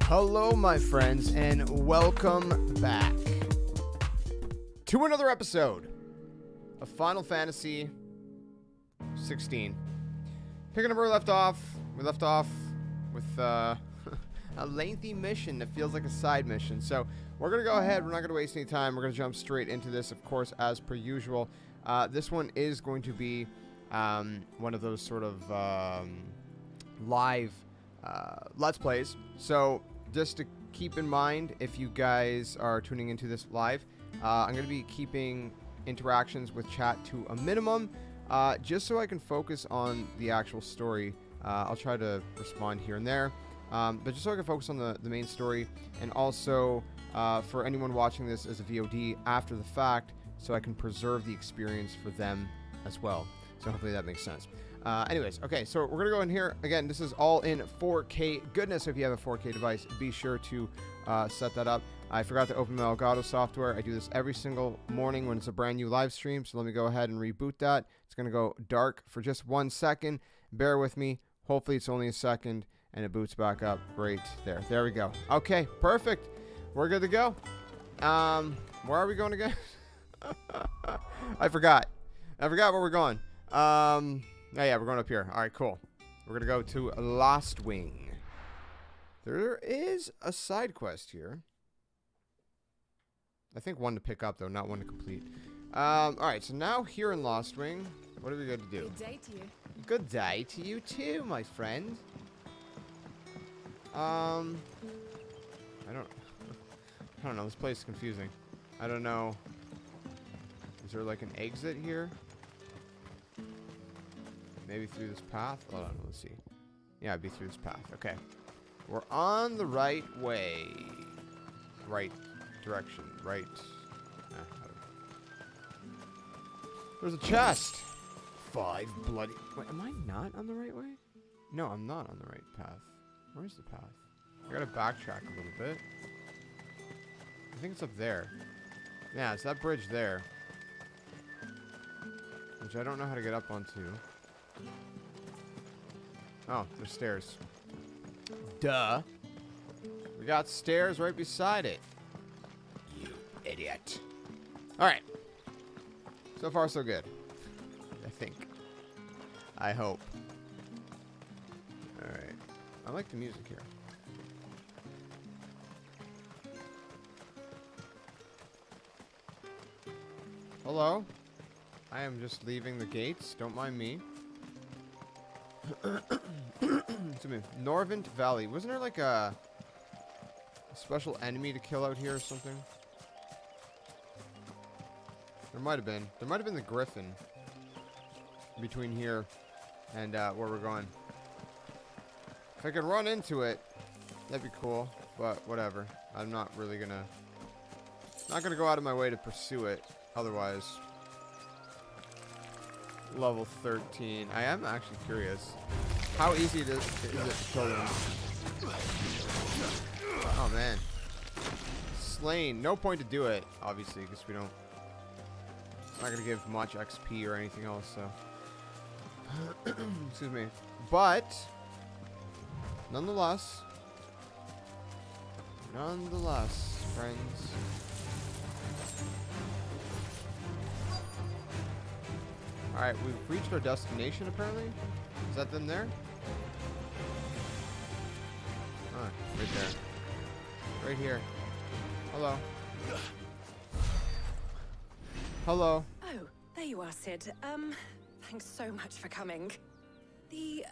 Hello, my friends, and welcome back to another episode of Final Fantasy XVI. Picking up where we left off. We left off with a lengthy mission that feels like a side mission. So we're going to go ahead. We're not going to waste any time. We're going to jump straight into this, of course, as per usual. This one is going to be one of those sort of live Let's Plays. So just to keep in mind, if you guys are tuning into this live, I'm going to be keeping interactions with chat to a minimum, just so I can focus on the actual story. I'll try to respond here and there, but just so I can focus on the main story, and also for anyone watching this as a VOD after the fact, so I can preserve the experience for them as well. So hopefully that makes sense. Anyways, okay, so we're going to go in here. Again, this is all in 4K goodness. So if you have a 4K device, be sure to set that up. I forgot to open my Elgato software. I do this every single morning when it's a brand new live stream. So let me go ahead and reboot that. It's going to go dark for just 1 second. Bear with me. Hopefully it's only a second and it boots back up right there. There we go. Okay, perfect. We're good to go. Where are we going again? I forgot where we're going. Oh yeah, we're going up here. All right, cool. We're gonna go to Lost Wing. There is a side quest here. I think one to pick up though, not one to complete. All right, so now here in Lost Wing, what are we going to do? Good day to you. Good day to you too, my friend. I don't know. This place is confusing. I don't know. Is there like an exit here? Maybe through this path? Hold on, let's see. Yeah, it'd be through this path. Okay. We're on the right way. Right direction. Right. There's a chest. 5 bloody... Wait, am I not on the right way? No, I'm not on the right path. Where's the path? I gotta backtrack a little bit. I think it's up there. Yeah, it's that bridge there. Which I don't know how to get up onto. Oh, there's stairs. Duh. We got stairs right beside it. You idiot. Alright. So far, so good. I think. I hope. Alright. I like the music here. Hello? I am just leaving the gates. Don't mind me. Excuse me. Norvent Valley. Wasn't there like a special enemy to kill out here or something? There might have been. There might have been the Griffin between here and where we're going. If I could run into it, that'd be cool. But whatever. I'm not really gonna... Not gonna go out of my way to pursue it. Otherwise... Level 13. I am actually curious. How easy is it to kill them? Oh man. Slain. No point to do it, obviously, because we don't... It's not going to give much XP or anything else, so... Excuse me. But... Nonetheless, friends... Alright, we've reached our destination, apparently. Is that them there? Ah, right there. Right here. Hello. Hello. Oh, there you are, Sid. Thanks so much for coming. The,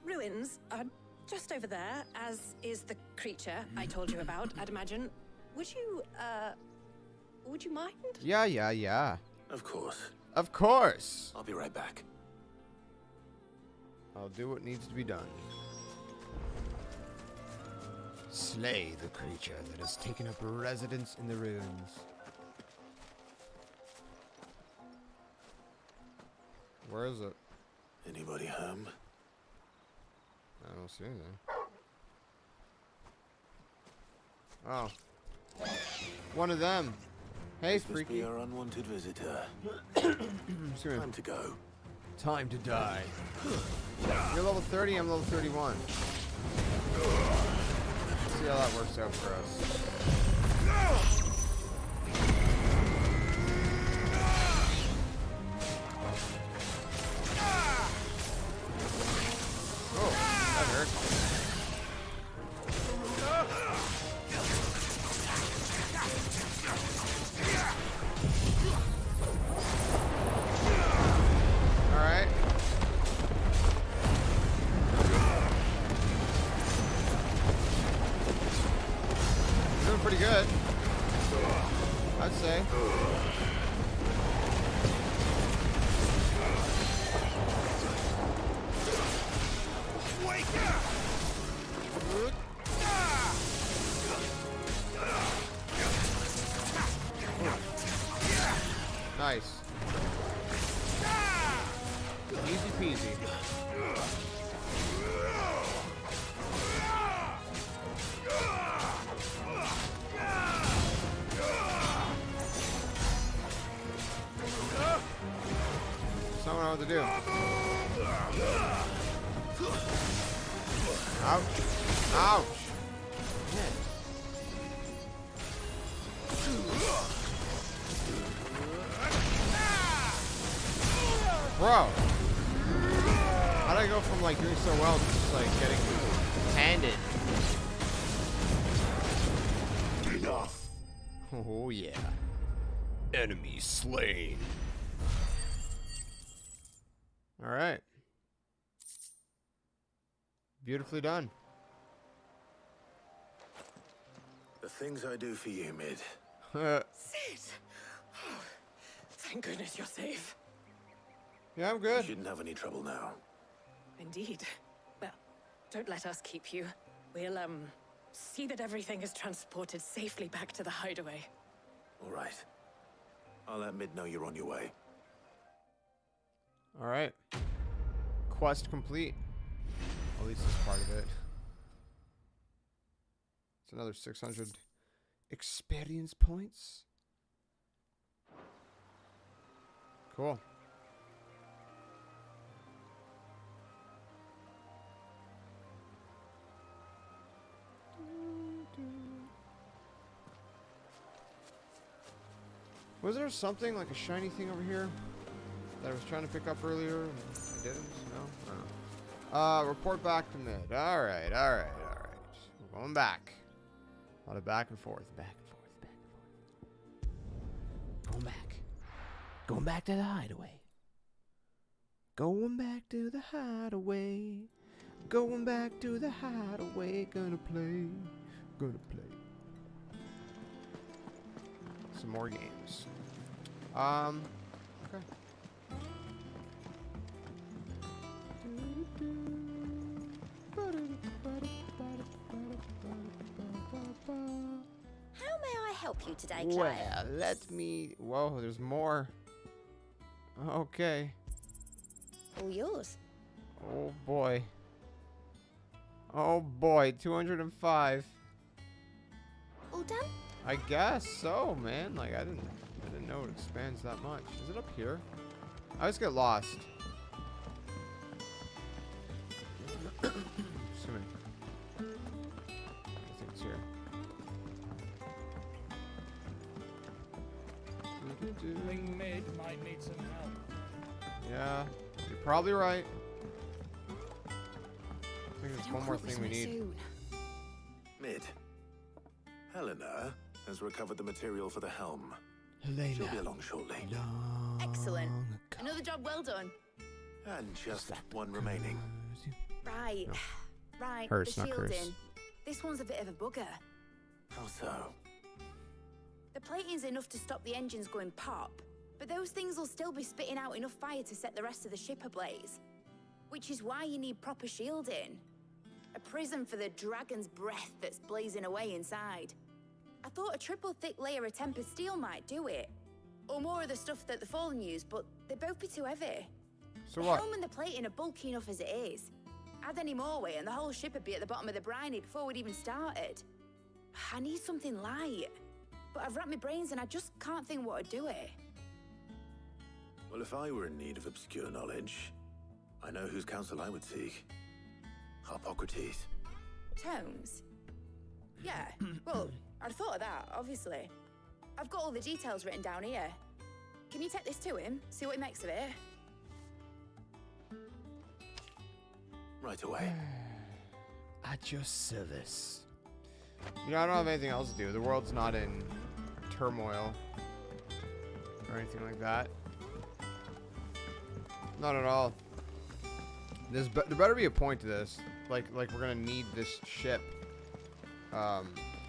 ruins are just over there, as is the creature I told you about, I'd imagine. Would you mind? Yeah. Of course. Of course. I'll be right back. I'll do what needs to be done. Slay the creature that has taken up residence in the ruins. Where is it? Anybody home? I don't see anything. Oh. One of them. Hey, This must freaky. be our unwanted visitor. Time to go. Time to die. You're level 30, I'm level 31. see how that works out for us. Oh, that hurt. Alright. Doing pretty good, I'd say. Nice. Easy peasy. Someone know what to do. Ouch. Ouch. Man. Bro. How did I go from like doing so well to just like getting handed? Enough. Oh yeah. Enemy slain. Alright. Beautifully done. The things I do for you, Mid. Sid! Oh, thank goodness you're safe. Yeah, I'm You good. shouldn't have any trouble now. Indeed. Well, don't let us keep you. We'll, see that everything is transported safely back to the hideaway. All right. I'll let Mid know you're on your way. Alright. Quest complete. At least this part of it. It's another 600 experience points. Cool. Was there something like a shiny thing over here that I was trying to pick up earlier and I didn't? No? I don't know. Report back to Mid. Alright, alright, alright. We're going back. A lot of back and forth, back and forth, back and forth. Going back. Going back to the hideaway. Going back to the hideaway. Going back to the hideaway. Gonna play. Gonna play. Some more games. Okay. How may I help you today, Clive? Well, let me... Whoa, there's more. Okay. All yours. Oh, boy. Oh, boy. 205. All done? I guess so, man. Like, I didn't know it expands that much. Is it up here? I always get lost. Assuming. I think it's here. Think Mid might need some help. Yeah, you're probably right. I think there's one more thing we need. Mid. Helena has recovered the material for the helm. Helena. She'll be along shortly. Excellent. Another job well done. And just one remaining. Right. No. Right. Curse, the not curse. shielding. This one's a bit of a bugger. How so? The plating's enough to stop the engines going pop, but those things will still be spitting out enough fire to set the rest of the ship ablaze. Which is why you need proper shielding. A prison for the dragon's breath that's blazing away inside. I thought a triple thick layer of tempered steel might do it. Or more of the stuff that the Fallen use, but they'd both be too heavy. So The what? helm and the plating are bulky enough as it is. Add any more weight and the whole ship would be at the bottom of the briny before we'd even started. I need something light. But I've wrapped my brains and I just can't think what to do it. Well, if I were in need of obscure knowledge, I know whose counsel I would seek. Harpocrates. Tomes? Yeah, well, I'd thought of that, obviously. I've got all the details written down here. Can you take this to him, see what he makes of it? Right away. At your service. You know, I don't have anything else to do. The world's not in turmoil or anything like that. Not at all. There better be a point to this. Like we're gonna need this ship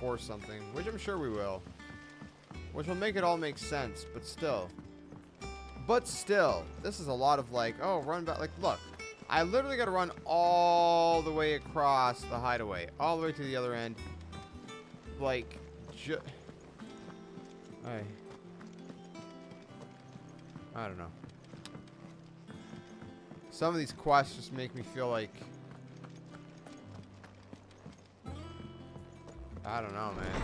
for something, which I'm sure we will. Which will make it all make sense, but still. But still, this is a lot of like, oh, run back. Like, look, I literally got to run all the way across the hideaway, all the way to the other end. Like, I don't know. Some of these quests just make me feel like, I don't know, man.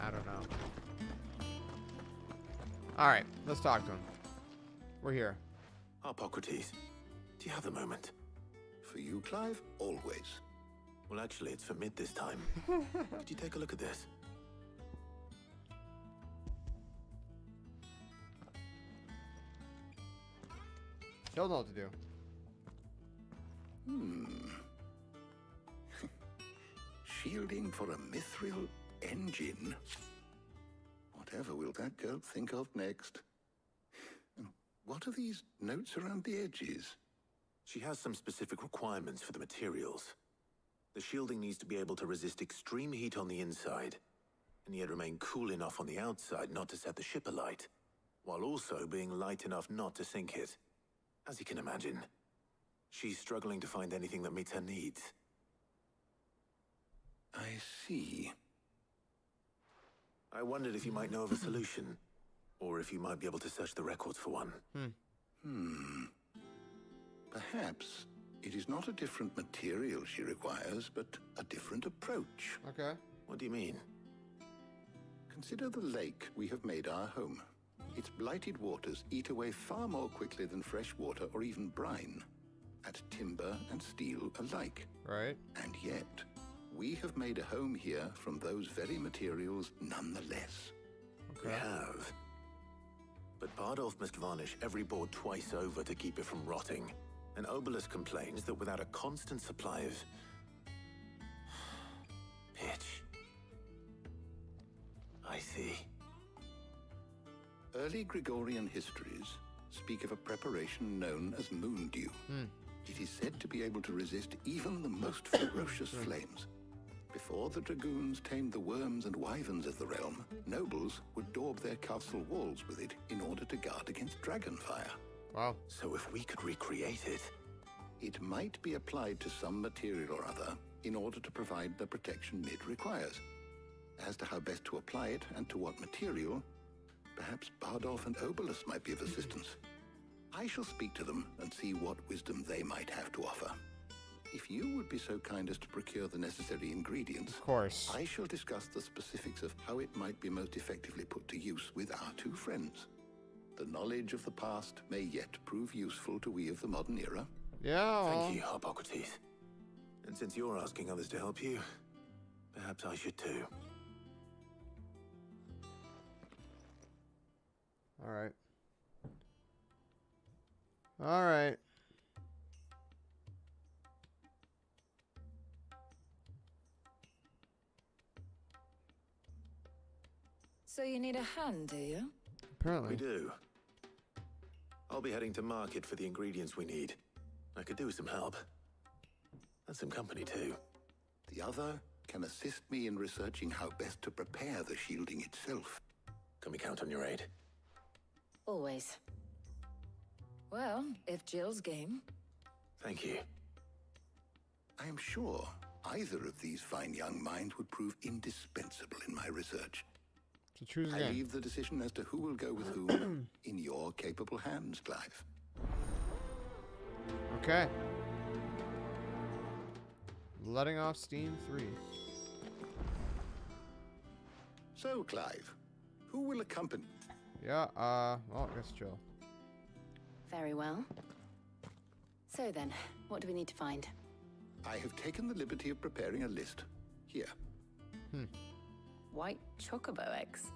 I don't know. All right, let's talk to him. We're here. Hippocrates, do you have a moment? For you, Clive? Always. Well, actually, it's for mid this time. Could you take a look at this? He'll know what to do. Shielding for a mithril engine? Whatever will that girl think of next? And what are these notes around the edges? She has some specific requirements for the materials. The shielding needs to be able to resist extreme heat on the inside, and yet remain cool enough on the outside not to set the ship alight, while also being light enough not to sink it. As you can imagine, she's struggling to find anything that meets her needs. I see. I wondered if you might know of a solution, or if you might be able to search the records for one. Perhaps it is not a different material she requires, but a different approach. Okay. What do you mean? Consider the lake we have made our home. Its blighted waters eat away far more quickly than fresh water or even brine, at timber and steel alike. Right. And yet, we have made a home here from those very materials nonetheless. We have. But Bardolph must varnish every board twice over to keep it from rotting. And Obelisk complains that without a constant supply of pitch. I see. Early Gregorian histories speak of a preparation known as moon dew. It is said to be able to resist even the most ferocious flames. Before the dragoons tamed the worms and wyverns of the realm, nobles would daub their castle walls with it in order to guard against dragonfire. Wow. So if we could recreate it... It might be applied to some material or other in order to provide the protection Mid requires. As to how best to apply it and to what material, perhaps Bardolph and Obelisk might be of assistance. I shall speak to them and see what wisdom they might have to offer. If you would be so kind as to procure the necessary ingredients, Of course. I shall discuss the specifics of how it might be most effectively put to use with our two friends. The knowledge of the past may yet prove useful to we of the modern era. Yeah. Thank you, Hippocrates. And since you're asking others to help you, perhaps I should too. All right. All right. So you need a hand, do you? Apparently. We do. I'll be heading to market for the ingredients we need. I could do with some help. And some company too. The other can assist me in researching how best to prepare the shielding itself. Can we count on your aid? Always. Well, if Jill's game. Thank you. I am sure either of these fine young minds would prove indispensable in my research. So choose I again. leave the decision as to who will go with whom in your capable hands, Clive. Okay. Letting off steam 3. So, Clive, who will accompany? Yeah, well, I guess Jill. Very well. So then, what do we need to find? I have taken the liberty of preparing a list. Here. White chocobo eggs.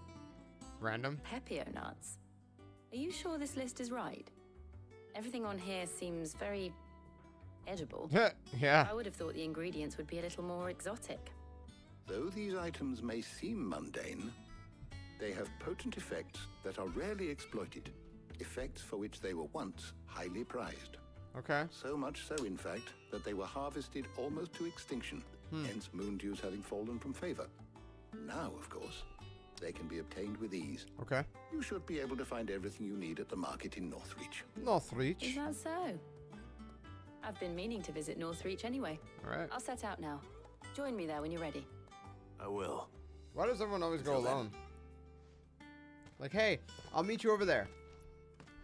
Random. Pepio nuts. Are you sure this list is right? Everything on here seems very edible. Yeah. I would have thought the ingredients would be a little more exotic. Though these items may seem mundane, they have potent effects that are rarely exploited. Effects for which they were once highly prized. Okay. So much so, in fact, that they were harvested almost to extinction, hence moon dews having fallen from favor. Now, of course, they can be obtained with ease. Okay. You should be able to find everything you need at the market in Northreach. Is Northreach. that so? I've been meaning to visit Northreach anyway. All right. I'll set out now. Join me there when you're ready. I will. Why does everyone always go Until then. alone? Like, hey, I'll meet you over there.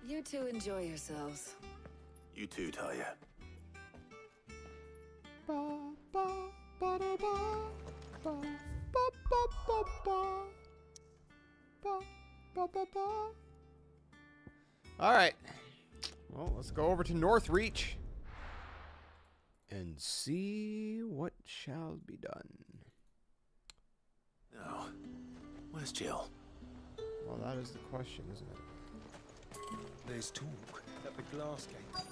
You two enjoy yourselves. You too, Talia. Ba, ba, ba, da, ba, ba, ba, ba, ba, ba. Ba, ba, ba, ba. All right. Well, let's go over to Northreach and see what shall be done. Now, where's Jill? Well, that is the question, isn't it? There's talk that the glass gate.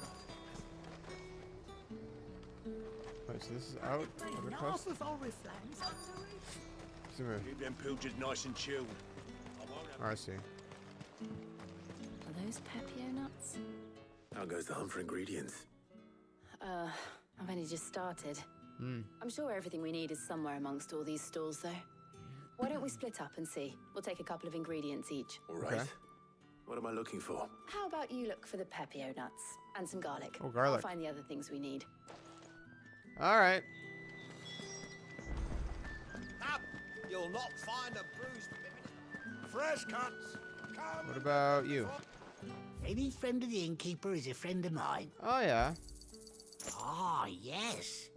Wait, so this is out of the quest? See where- Keep them pilgers nice and chilled. Oh, I see. Are those Pepio nuts? How goes the hunt for ingredients? I've only just started. I'm sure everything we need is somewhere amongst all these stalls, though. Why don't we split up and see? We'll take a couple of ingredients each. All right. Okay. What am I looking for? How about you look for the Pepio nuts and some garlic? Oh, garlic. I'll find the other things we need. All right. Up! You'll not find a bruised pippin. Fresh cuts. Come. What about you? Any friend of the innkeeper is a friend of mine. Oh, yeah. Ah, yes.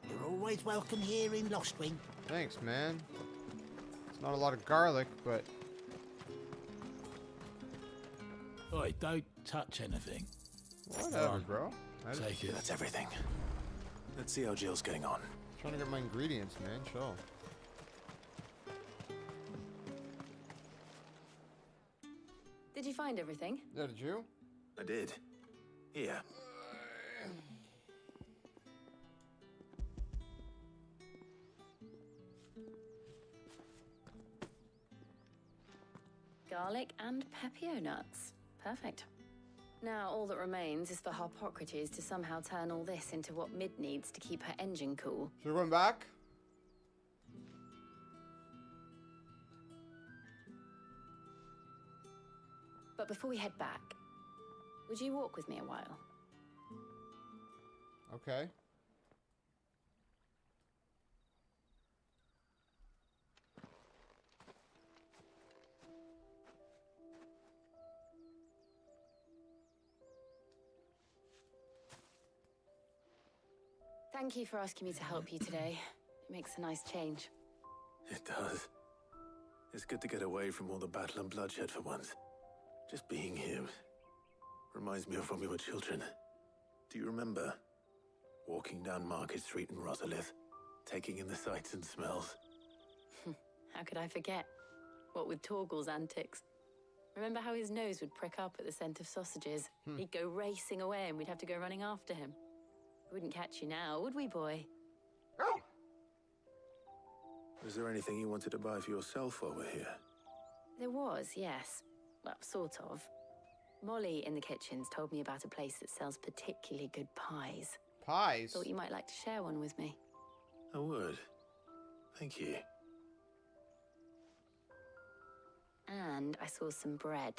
You're always welcome here in Lostwing. Thanks, man. It's not a lot of garlic, but... Oi, don't touch anything. Whatever, bro. I'm just Take it. That's everything. Let's see how Jill's getting on. trying to get my ingredients, man. Chill. Did you find everything? Yeah, did you? I did. Here. Garlic and Pepio nuts. Perfect. Now all that remains is for Harpocrates to somehow turn all this into what Mid needs to keep her engine cool. So we're going back? But before we head back, would you walk with me a while? Okay. Thank you for asking me to help you today. It makes a nice change. It does. It's good to get away from all the battle and bloodshed for once. Just being here reminds me of when we were children. Do you remember? Walking down Market Street in Rosalith, taking in the sights and smells. How could I forget? What with Torgal's antics. Remember how his nose would prick up at the scent of sausages? He'd go racing away and we'd have to go running after him. We wouldn't catch you now, would we, boy? Was there anything you wanted to buy for yourself while we're here? There was, yes. Well, sort of. Molly in the kitchens told me about a place that sells particularly good pies. Pies? Thought you might like to share one with me. I would. Thank you. And I saw some bread.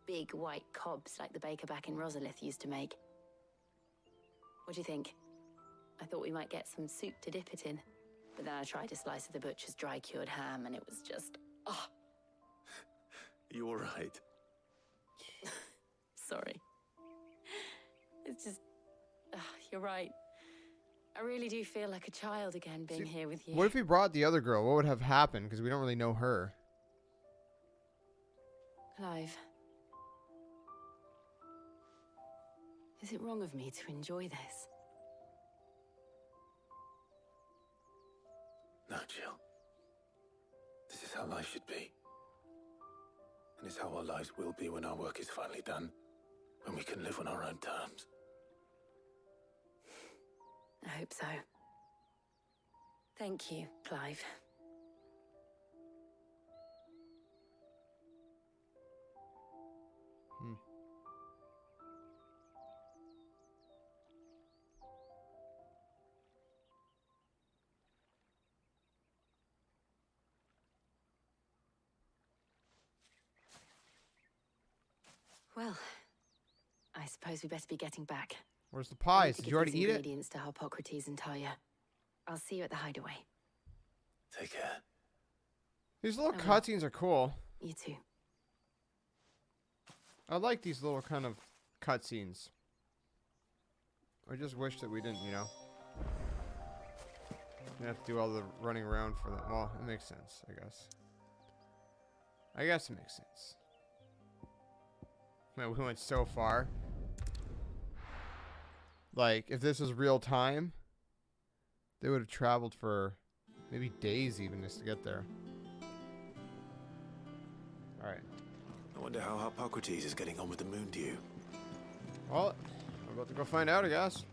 Big white cobs like the baker back in Rosalith used to make. What do you think? I thought we might get some soup to dip it in. But then I tried a slice of the butcher's dry-cured ham and it was just... oh, You all right? sorry. It's just... you're right. I really do feel like a child again being here with you. What if we brought the other girl? What would have happened? Because we don't really know her. Clive. Is it wrong of me to enjoy this? No, Jill. This is how life should be. And it's how our lives will be when our work is finally done. When we can live on our own terms. I hope so. Thank you, Clive. Well, I suppose we better be getting back. Where's the I pies? need to Did give you already these eat it? ingredients to Harpocrates and Talia. I'll see you at the hideaway. Take care. These little I will. cutscenes are cool. You too. I like these little kind of cutscenes. I just wish that we didn't, you know. You have to do all the running around for that. Well, it makes sense, I guess. I guess it makes sense. Man, we went so far. Like, if this was real time, they would have traveled for maybe days even just to get there. Alright. I wonder how Harpocrates is getting on with the moon dew. Well, I'm about to go find out, I guess.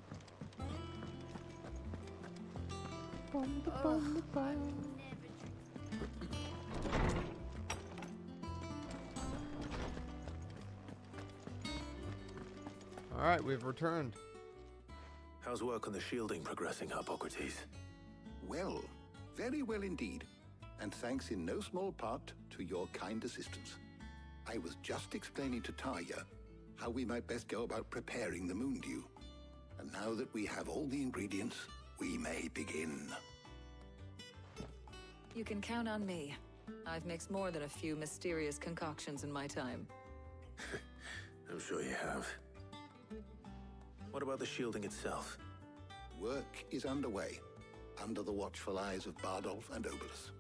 Alright, we've returned. How's work on the shielding progressing, Harpocrates? Well, very well indeed. And thanks in no small part to your kind assistance. I was just explaining to Talia how we might best go about preparing the moon dew. And now that we have all the ingredients, we may begin. You can count on me. I've mixed more than a few mysterious concoctions in my time. I'm sure you have. What about the shielding itself? Work is underway, under the watchful eyes of Bardolph and Obolus.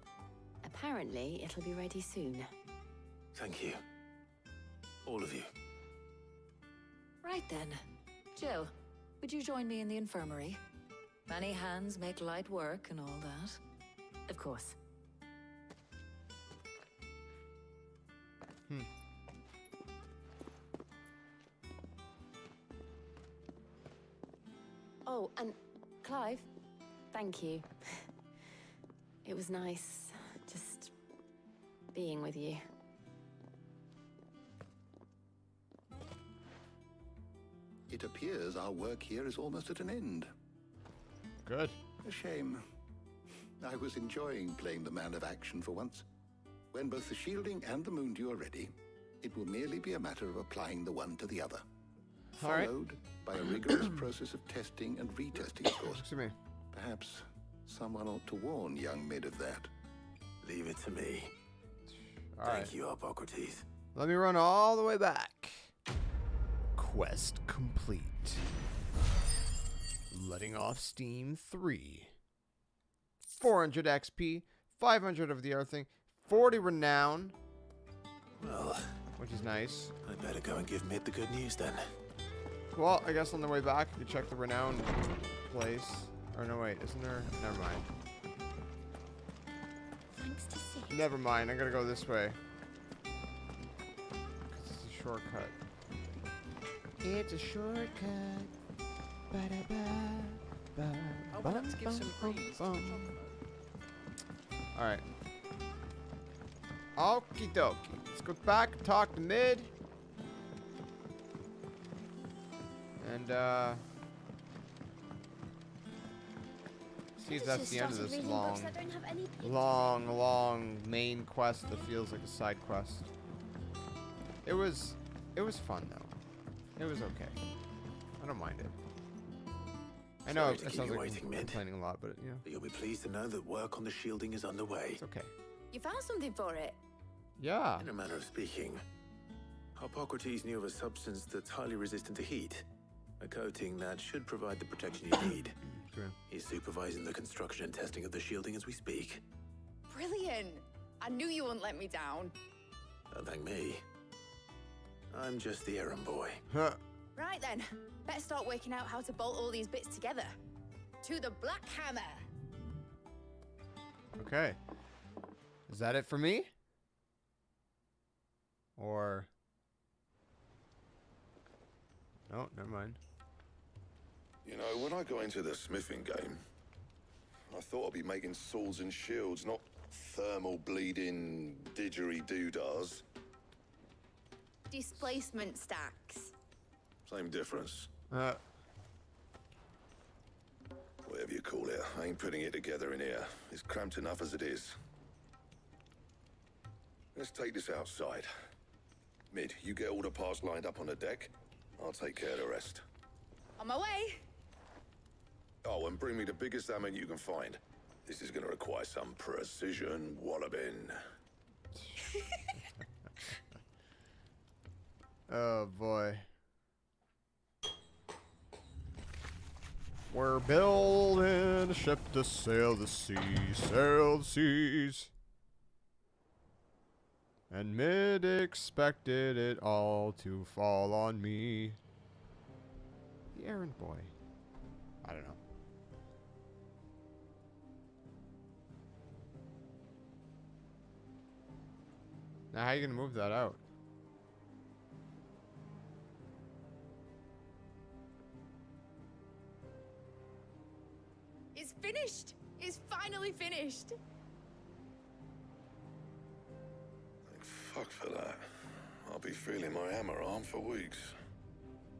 Apparently, it'll be ready soon. Thank you. All of you. Right then. Jill, would you join me in the infirmary? Many hands make light work and all that. Of course. Oh, and Clive, thank you. It was nice just being with you. It appears our work here is almost at an end. Good. A shame. I was enjoying playing the man of action for once. When both the shielding and the moon dew are ready, it will merely be a matter of applying the one to the other. All right. Followed by a rigorous process of testing and retesting, of course. Excuse me. Perhaps someone ought to warn young Mid of that. Leave it to me. Alright. Thank you, Harpocrates. Let me run all the way back. Quest complete. Letting off steam 3. 400 XP, 500 of the other thing, 40 renown, Well, which is nice. I better go and give Mid the good news then. Well, I guess on the way back, you check the renown place. Or no, wait, isn't there? Never mind. Thanks to Sid. Never mind, I gotta go this way. Because it's a shortcut. It's a shortcut. I would have to give some greens to the chocolate. Alright. Okie dokie. Let's go back and talk to Mid. And, see if that's the end of this long main quest that feels like a side quest. It was fun though. It was okay. I don't mind it. I know Sorry it to keep sounds you like waiting, I'm Mid. complaining a lot, but you know, But you'll be pleased to know that work on the shielding is underway. it's okay. You found something for it? Yeah. In a manner of speaking, Harpocrates knew of a substance that's highly resistant to heat. A coating that should provide the protection you need. Sure. He's supervising the construction and testing of the shielding as we speak. Brilliant! I knew you wouldn't let me down. Don't thank me. I'm just the errand boy. Huh. Right then, better start working out how to bolt all these bits together. To the Black Hammer. Okay. Is that it for me? Or... No, never mind. You know, when I got into the smithing game, I thought I'd be making swords and shields, not thermal bleeding didgeridoo-dahs. Displacement stacks. Same difference. Uh, Whatever you call it, I ain't putting it together in here. It's cramped enough as it is. Let's take this outside. Mid, you get all the parts lined up on the deck. I'll take care of the rest. On my way. Oh, and bring me the biggest hammer you can find. This is gonna require some precision walloping. oh boy. We're building a ship to sail the seas, sail the seas. And Mid expected it all to fall on me. The errand boy. I don't know. Now how are you gonna move that out? It's finished. It's finally finished. Thank fuck for that. I'll be feeling my hammer arm for weeks.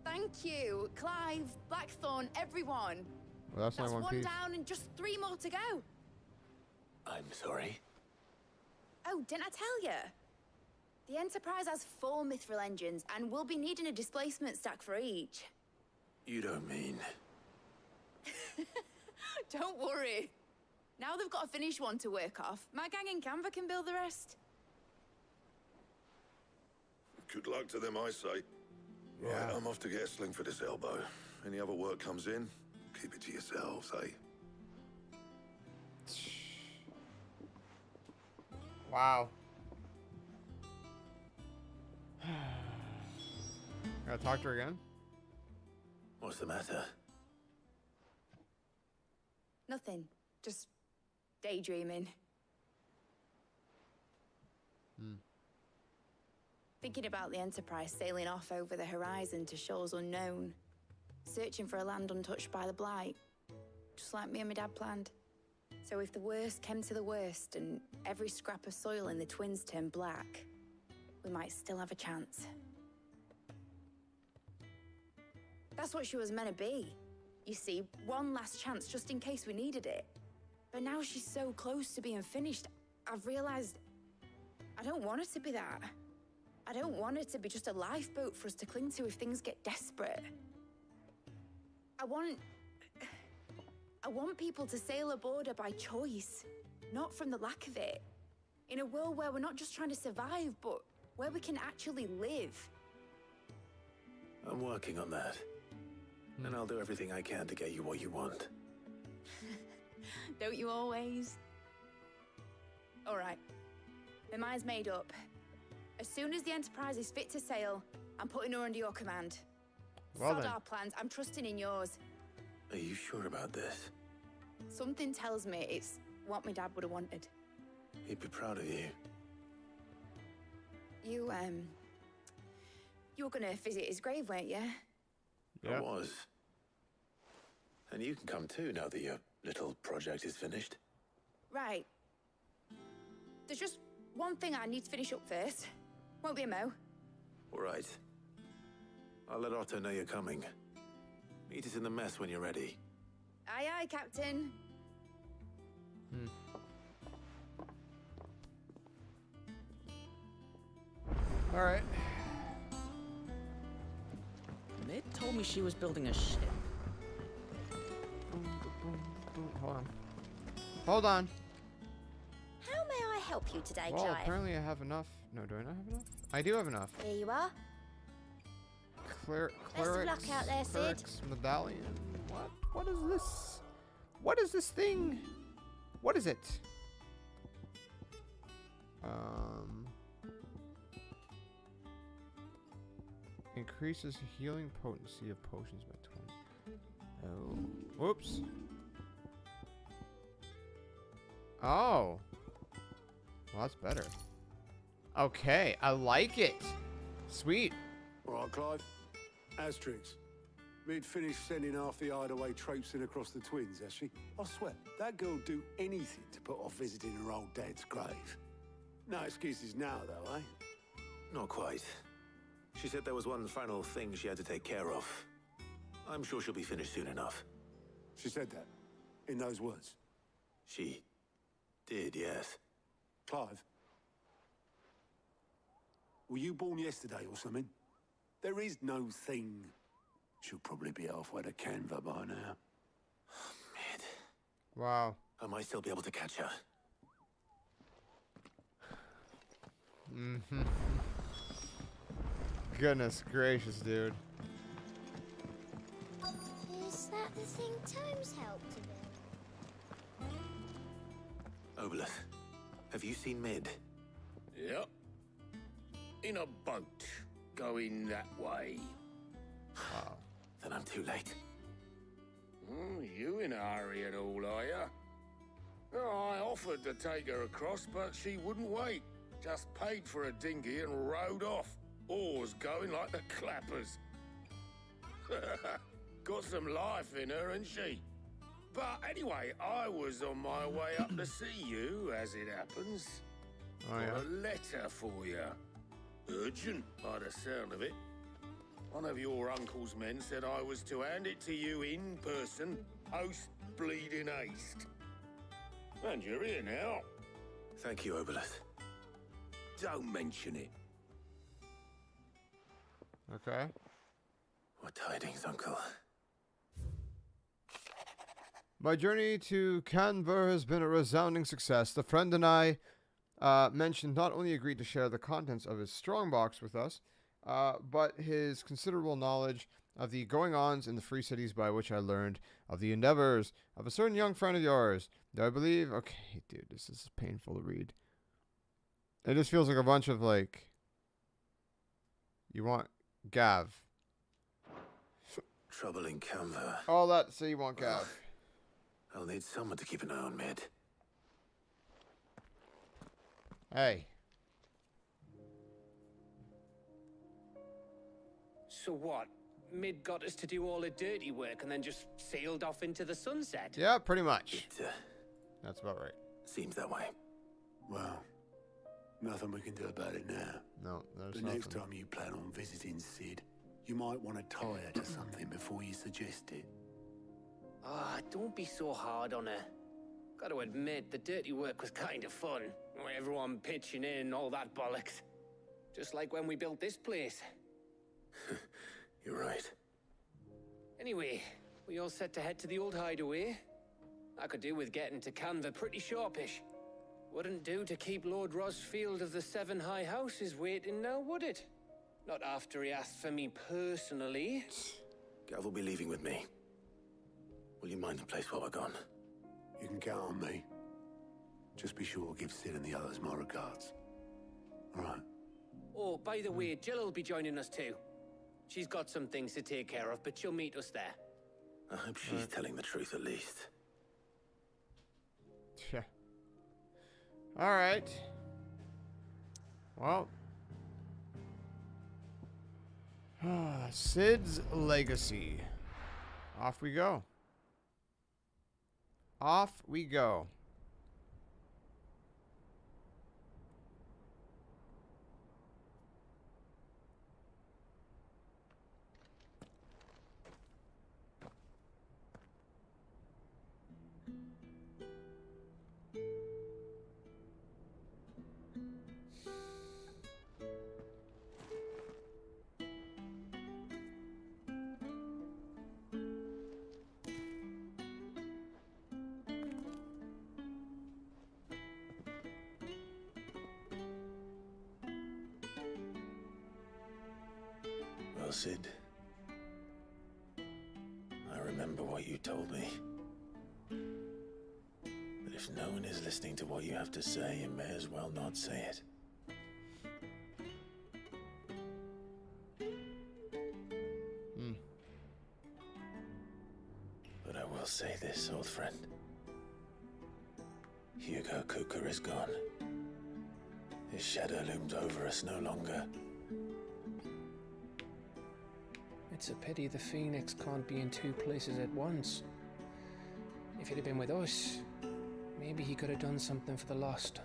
Thank you, Clive, Blackthorn, everyone. Well, that's not one piece. Down and just 3 more to go. I'm sorry. Oh, didn't I tell you? The Enterprise has 4 mithril engines, and we'll be needing a displacement stack for each. You don't mean... Don't worry. Now they've got a finished one to work off. My gang in Canva can build the rest. Good luck to them, I say. Right, Yeah. I'm off to get a sling for this elbow. Any other work comes in, keep it to yourselves, eh? Wow. Gotta talk to her again? What's the matter? Nothing. Just daydreaming. Thinking about the Enterprise sailing off over the horizon to shores unknown. Searching for a land untouched by the Blight. Just like me and my dad planned. So if the worst came to the worst and every scrap of soil in the Twins turned black, we might still have a chance. That's what she was meant to be. You see, one last chance just in case we needed it. But now she's so close to being finished, I've realized I don't want it to be that. I don't want it to be just a lifeboat for us to cling to if things get desperate. I want people to sail aboard her by choice, not from the lack of it. In a world where we're not just trying to survive, but where we can actually live. I'm working on that. And I'll do everything I can to get you what you want. Don't you always? All right. My mind's made up. As soon as the Enterprise is fit to sail, I'm putting her under your command. Well Sod then. our plans. I'm trusting in yours. Are you sure about this? Something tells me it's what my dad would have wanted. He'd be proud of you. You were gonna visit his grave, weren't you? Yeah. I was. And you can come too now that your little project is finished. Right. There's just one thing I need to finish up first. Won't be a mo. All right. I'll let Otto know you're coming. Meet us in the mess when you're ready. Aye, aye, Captain. All right. Mid told me she was building a ship. Hold on. Hold on. How may I help you today, Well, Clive? apparently I have enough. No, do I not have enough? I do have enough. Here you are. Clerics, luck out there, Sid. clerics medallion. What? What is this? What is this thing? What is it? increases healing potency of potions by 20. Oh. Whoops. Oh. Well, that's better. Okay, I like it. Sweet. All right, Clive. Asterix. Mid finished sending half the hideaway traipsing across the twins, has she? I swear, that girl'd do anything to put off visiting her old dad's grave. No excuses now, though, eh? Not quite. She said there was one final thing she had to take care of. I'm sure she'll be finished soon enough. She said that? In those words? She did, yes. Clive? Were you born yesterday or something? There is no thing. She'll probably be halfway to Canva by now. Mid. Wow. I might still be able to catch her. Mm-hmm. Goodness gracious, dude. Is that the thing Tomes helped to build? Obelith, have you seen Mid? Yep. In a boat, going that way. Wow. Then I'm too late. You in a hurry and all, are ya? Oh, I offered to take her across, but she wouldn't wait. Just paid for a dinghy and rowed off. Oars going like the clappers. Got some life in her, ain't she? But anyway, I was on my way up to see you, as it happens. Oh, Got yeah? a letter for you. Urgent, by the sound of it. One of your uncle's men said I was to hand it to you in person, post bleeding haste. And you're here now. Thank you, Obelith. Don't mention it. Okay. What tidings, Uncle? My journey to Canberra has been a resounding success. The friend and I mentioned not only agreed to share the contents of his strongbox with us, but his considerable knowledge of the going-ons in the free cities, by which I learned of the endeavors of a certain young friend of yours. Do I believe? Okay, dude, this is painful to read. It just feels like a bunch of, like, you want Gav. Trouble in Canva. All that, so you want Gav. I'll need someone to keep an eye on Mid. Hey. So what? Mid got us to do all the dirty work and then just sailed off into the sunset? Yeah, pretty much. That's about right. Seems that way. Well, nothing we can do about it now. No, there's The nothing. next time you plan on visiting Sid, you might want to tie her to something before you suggest it. Ah, don't be so hard on her. Got to admit, the dirty work was kind of fun. Everyone pitching in, all that bollocks. Just like when we built this place. You're right. Anyway, we all set to head to the old hideaway. I could do with getting to Canva pretty sharpish. Wouldn't do to keep Lord Rosfield of the Seven High Houses waiting now, would it? Not after he asked for me personally. Gav will be leaving with me. Will you mind the place while we're gone? You can count on me. Just be sure to give Sid and the others my regards. All right. Oh, by the way, Jill will be joining us too. She's got some things to take care of, but she'll meet us there. I hope she's telling the truth at least. Yeah. All right. Well. Sid's legacy. Off we go. Off we go. Well, Sid, I remember what you told me. But if no one is listening to what you have to say, you may as well not say it. will say this, old friend. Hugo Kuka is gone. His shadow looms over us no longer. It's a pity the Phoenix can't be in two places at once. If he'd have been with us, maybe he could have done something for the lost.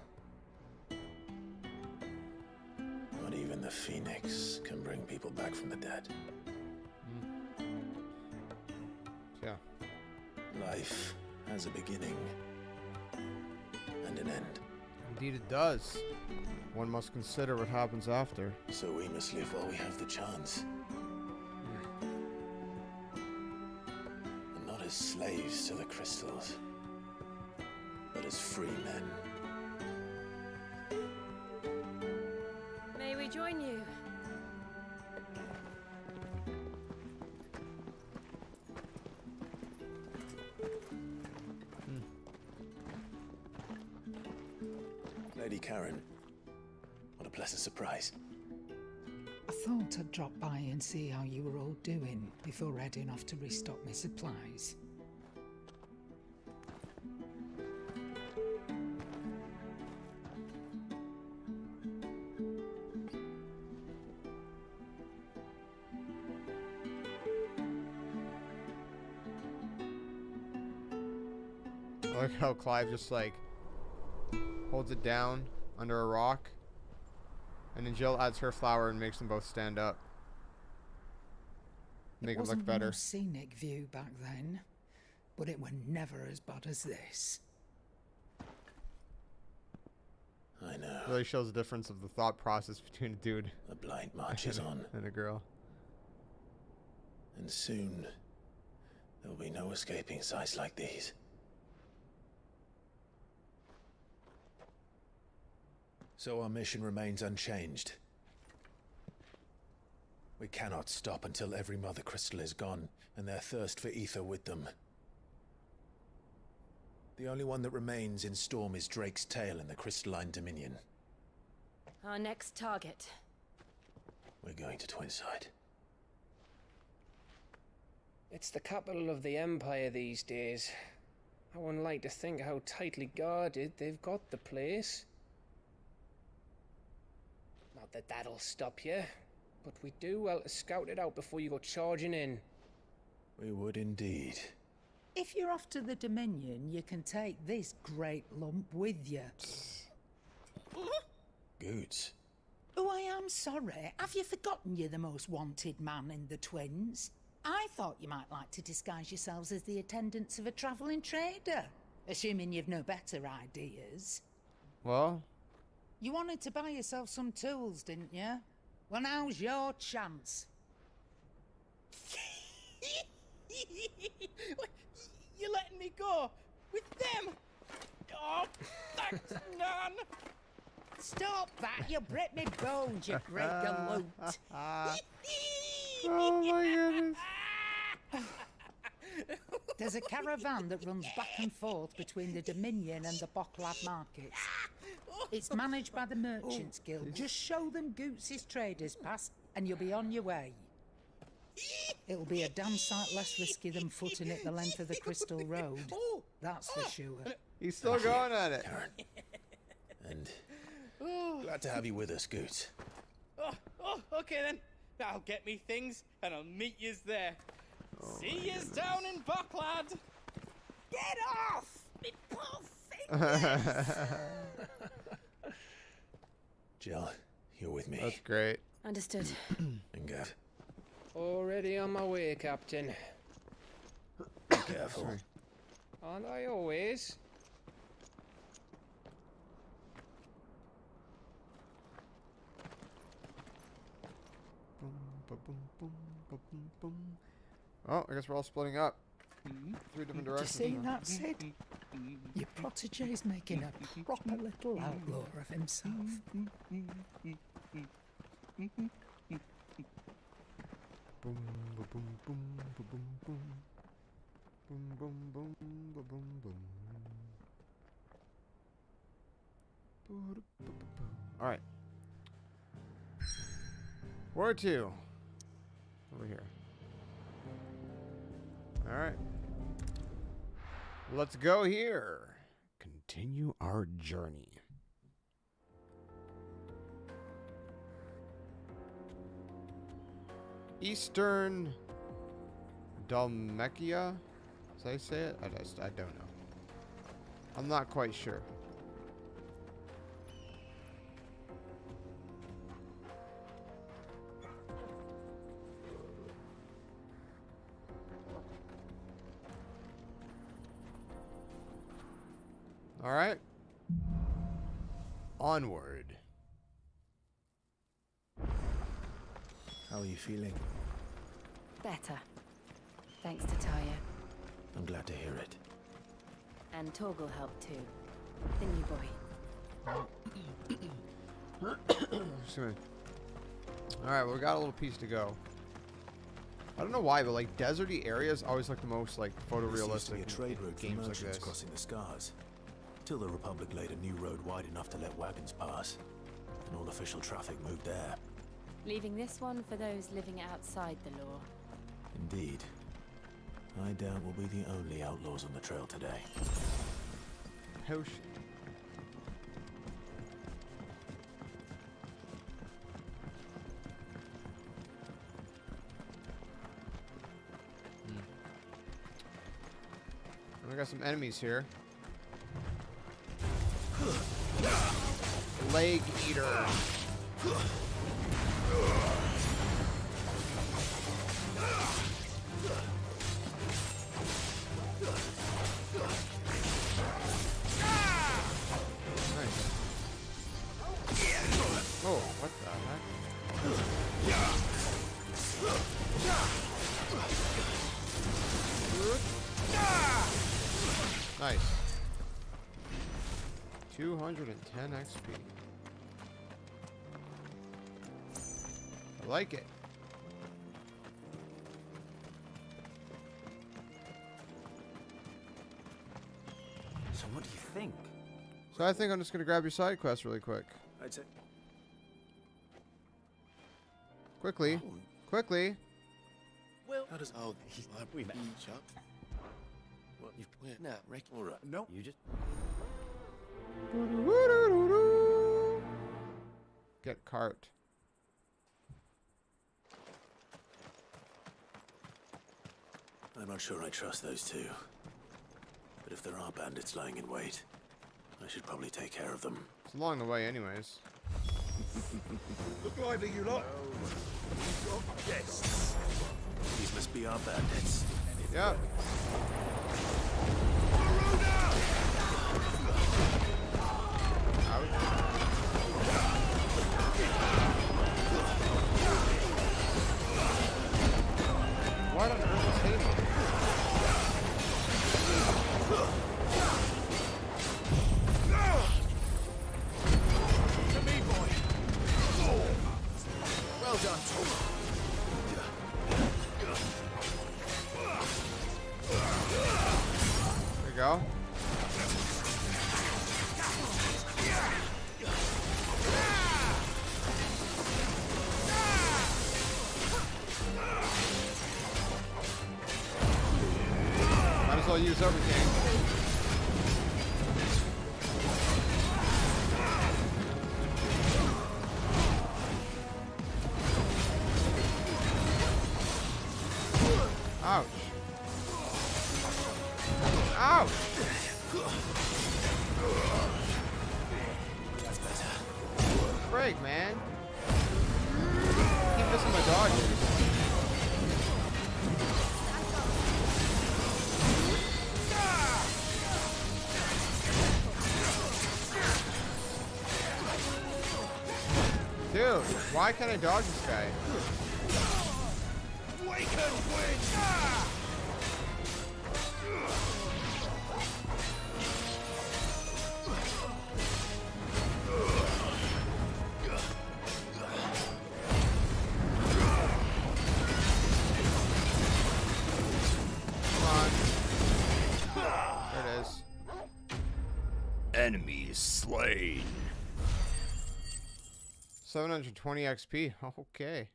Not even the Phoenix can bring people back from the dead. Yeah. Life has a beginning and an end. Indeed it does. One must consider what happens after. So we must live while we have the chance. And not as slaves to the crystals, but as free men. May we join you? Lady Karen, what a pleasant surprise. I thought I'd drop by and see how you were all doing before heading off to restock my supplies. I like how Clive just like holds it down under a rock, and then Jill adds her flower and makes them both stand up. Make it look better. It was a more scenic view back then, but it were never as bad as this. I know. Really shows the difference of the thought process between a dude. The blind marches on. And a girl. And soon, there'll be no escaping sights like these. So our mission remains unchanged. We cannot stop until every mother crystal is gone, and their thirst for ether with them. The only one that remains in Storm is Drake's tail in the Crystalline Dominion. Our next target. We're going to Twinside. It's the capital of the Empire these days. I wouldn't like to think how tightly guarded they've got the place. Not that that'll stop you, but we do well to scout it out before you go charging in. We would indeed. If you're off to the Dominion, you can take this great lump with you. Goods. Oh, I am sorry. Have you forgotten you're the most wanted man in the Twins? I thought you might like to disguise yourselves as the attendants of a travelling trader, assuming you've no better ideas. Well? You wanted to buy yourself some tools, didn't you? Well, now's your chance. You're letting me go with them? Oh, thanks, Nan. Stop that! You break me bones, you great galoot. Oh my goodness. There's a caravan that runs back and forth between the Dominion and the Bocklad markets. It's managed by the Merchants Guild. Just show them Goots' traders pass and you'll be on your way. It'll be a damn sight less risky than footing it the length of the Crystal Road. That's for sure. He's still going at it. Karen. And glad to have you with us, Goots. Okay then. I'll get me things and I'll meet yous there. See yous down in Bocklad. Get off! Me poor fingers! Jill, you're with me. That's great. Understood. And Gav. Already on my way, Captain. Be careful. Aren't I always? Oh, I guess we're all splitting up. 3 different directions. Do you see that, Sid? Your protege's making a proper little outlaw of himself. Boom, boom, boom, boom, boom, boom, boom. Boom, boom, boom, boom, boom, boom. All right. Where to? Over here. All right. Let's go here. Continue our journey. Eastern Dalmatia? Did I say it? I don't know. I'm not quite sure. All right. Onward. How are you feeling? Better. Thanks to Taya. I'm glad to hear it. And Torgal helped too. The new boy. Excuse me. All right, well, we got a little piece to go. I don't know why, but like deserty areas always look the most like photorealistic A trade route for games like merchants this. crossing the scars. Till the Republic laid a new road wide enough to let wagons pass, and all official traffic moved there. Leaving this one for those living outside the law. Indeed. I doubt we'll be the only outlaws on the trail today. Hosh. We got some enemies here. Leg eater. Nice. Oh, what the heck? Nice. 210 XP. I like it. So what do you think? So I think I'm just gonna grab your side quest really quick. I'd say... Quickly. Quickly. Well... How does... Oh, we met. Shop. What? You've... Nah, Rick. All right. No. You just... Get cart. I'm not sure I trust those two. But if there are bandits lying in wait, I should probably take care of them. It's along the way anyways. Look lively, you lot. Your guests. These must be our bandits. Yep. What on earth is hitting me? To me, boy. Well done. There you go. Might as well use everything. Ouch. Ouch! That's better. Frig, man. Keep missing my dodges. Dude, why can't I dodge this guy? Wake and win. Come on. There it is. Enemy slain. 720 XP. Okay.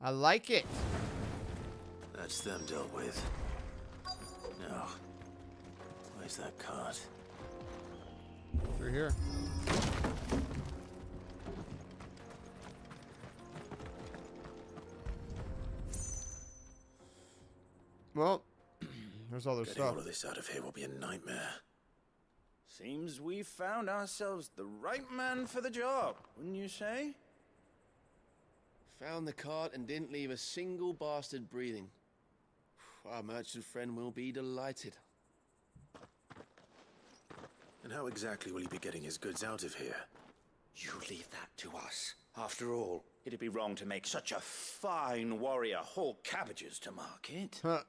I like it. That's them dealt with. Now, Where's that cart? Through here. Well, there's all their Getting stuff. all of this out of here will be a nightmare. Seems we've found ourselves the right man for the job, wouldn't you say? Found the cart and didn't leave a single bastard breathing. Our merchant friend will be delighted. And how exactly will he be getting his goods out of here? You leave that to us. After all, it'd be wrong to make such a fine warrior haul cabbages to market. Huh.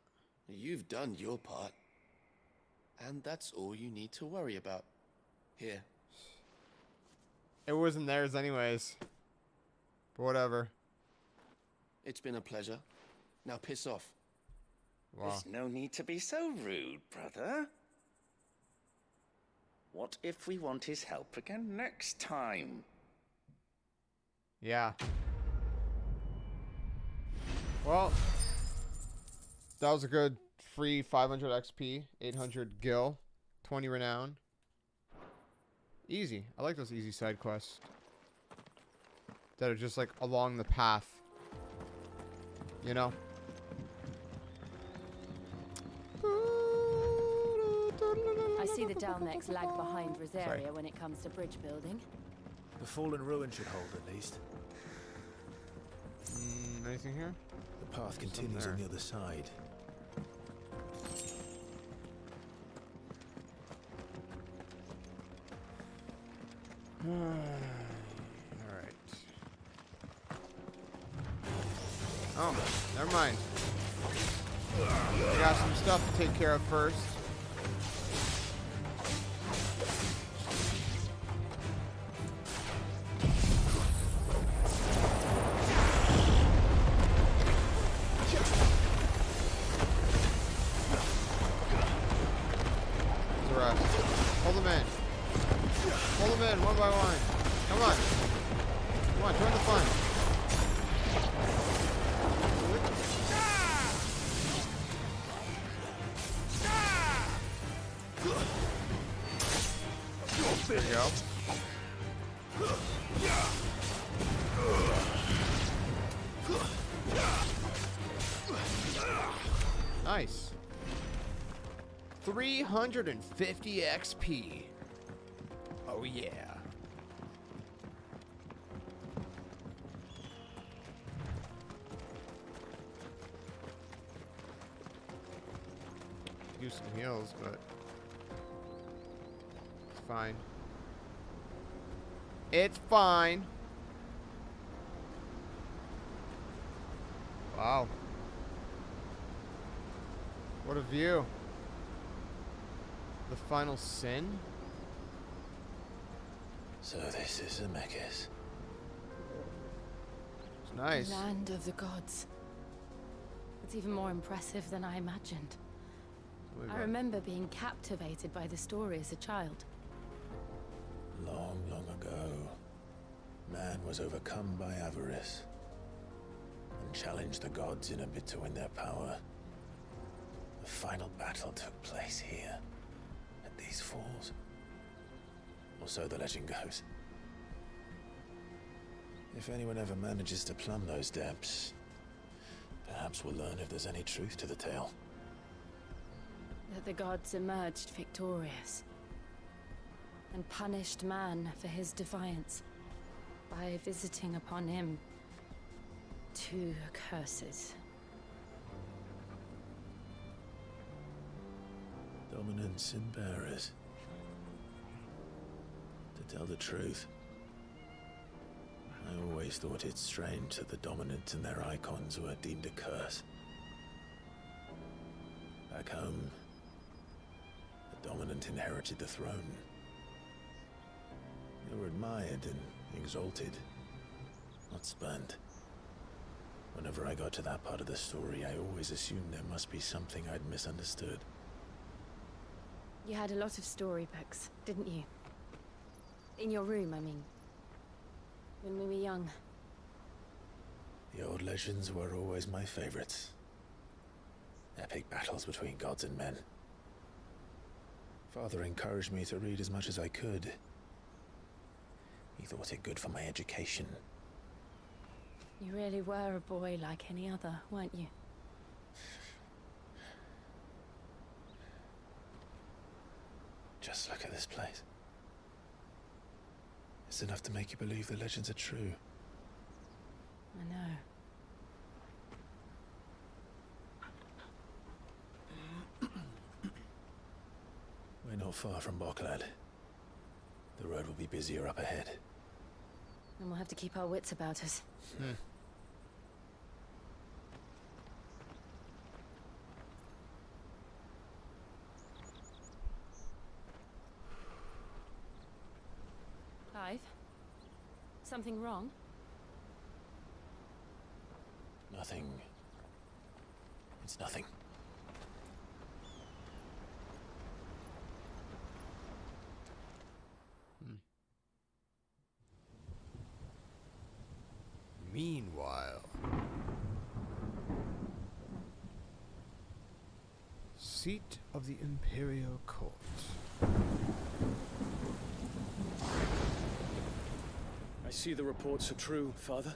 You've done your part. And that's all you need to worry about. Here. It wasn't theirs anyways. But whatever. It's been a pleasure. Now piss off. Wow. There's no need to be so rude, brother. What if we want his help again next time? Yeah. Well, that was a good free 500 XP, 800 gil, 20 renown. Easy. I like those easy side quests that are just like along the path. You know? I see the Dalnecs lag behind Rosaria when it comes to bridge building. The fallen ruin should hold at least. Anything here? The path continues on the other side. Alright. Oh, never mind. We got some stuff to take care of first. Hold them in. Hold them in one by one. Come on. Come on, join the fun. There you go. Nice. 350 XP. Oh yeah. Use some heals, but it's fine. It's fine. Wow. What a view. The final sin? So this is Zemeckis. It's nice. Land of the gods. It's even more impressive than I imagined. I remember being captivated by the story as a child. Long, long ago, man was overcome by avarice and challenged the gods in a bid to win their power. The final battle took place here, at these falls. Or so the legend goes. If anyone ever manages to plumb those depths, perhaps we'll learn if there's any truth to the tale. That the gods emerged victorious and punished man for his defiance by visiting upon him 2 curses. Dominants and bearers. To tell the truth, I always thought it strange that the dominant and their icons were deemed a curse. Back home, the dominant inherited the throne. They were admired and exalted, not spurned. Whenever I got to that part of the story, I always assumed there must be something I'd misunderstood. You had a lot of storybooks, didn't you? In your room, I mean. When we were young. The old legends were always my favorites. Epic battles between gods and men. Father encouraged me to read as much as I could. He thought it good for my education. You really were a boy like any other, weren't you? Just look at this place. It's enough to make you believe the legends are true. I know. We're not far from Boklad. The road will be busier up ahead. And we'll have to keep our wits about us. Clive? Something wrong? Nothing. It's nothing. Meanwhile, seat of the Imperial Court. I see the reports are true, Father.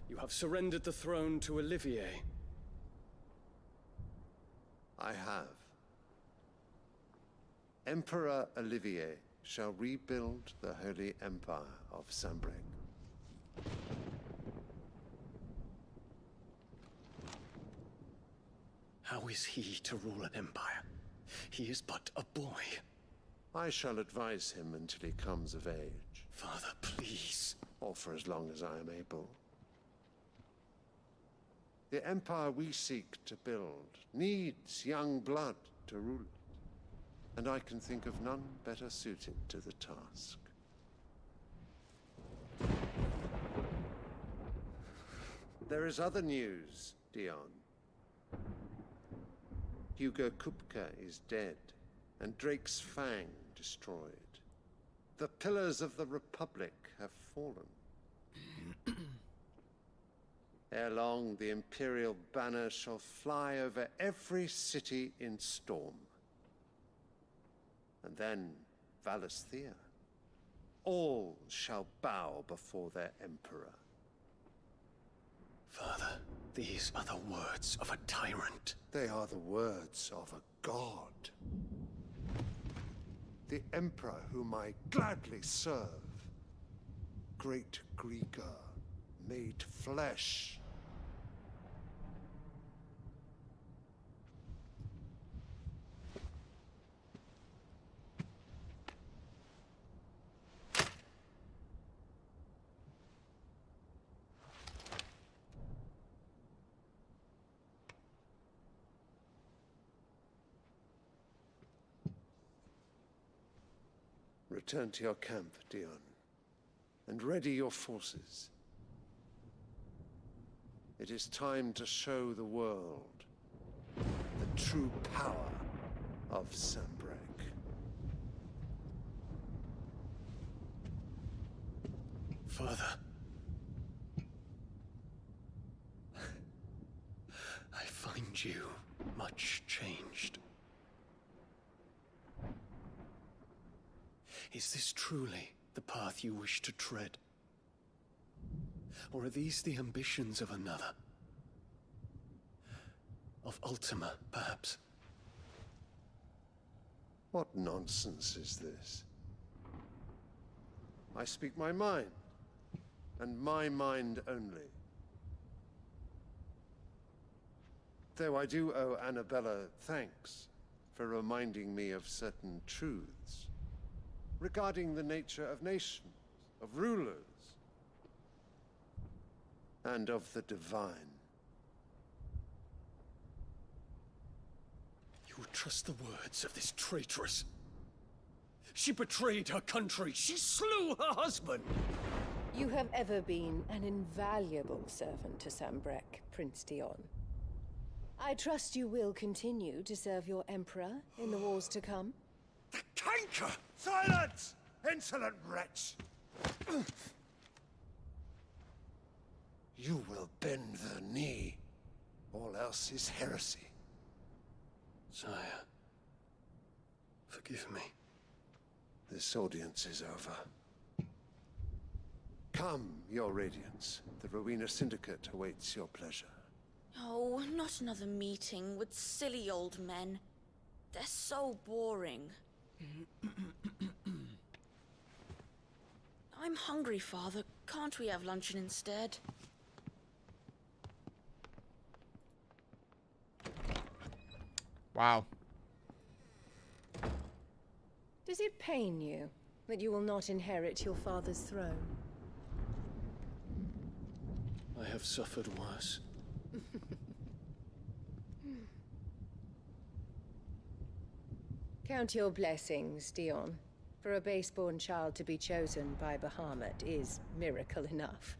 You have surrendered the throne to Olivier. I have. Emperor Olivier shall rebuild the Holy Empire of Sanbreque. How is he to rule an empire? He is but a boy. I shall advise him until he comes of age. Father, please. Or for as long as I am able. The empire we seek to build needs young blood to rule it, and I can think of none better suited to the task. There is other news, Dion. Hugo Kupka is dead, and Drake's Fang destroyed. The pillars of the Republic have fallen. Ere long, the Imperial banner shall fly over every city in Storm. And then Valisthea. All shall bow before their Emperor. Father, these are the words of a tyrant. They are the words of a god. The Emperor whom I gladly serve. Great Greeker, made flesh. Return to your camp, Dion, and ready your forces. It is time to show the world the true power of Sanbreque. Father. I find you much changed. Is this truly the path you wish to tread? Or are these the ambitions of another? Of Ultima, perhaps? What nonsense is this? I speak my mind, and my mind only. Though I do owe Annabella thanks for reminding me of certain truths regarding the nature of nations, of rulers, and of the divine. You would trust the words of this traitress? She betrayed her country. She slew her husband. You have ever been an invaluable servant to Sanbreque, Prince Dion. I trust you will continue to serve your Emperor in the wars to come. The canker! Silence! Insolent wretch! You will bend the knee. All else is heresy. Sire, Forgive me. This audience is over. Come, your radiance. The Rowena Syndicate awaits your pleasure. Oh, not another meeting with silly old men. They're so boring. I'm hungry, Father. Can't we have luncheon instead? Wow. Does it pain you that you will not inherit your father's throne? I have suffered worse. Count your blessings, Dion. For a base-born child to be chosen by Bahamut is miracle enough.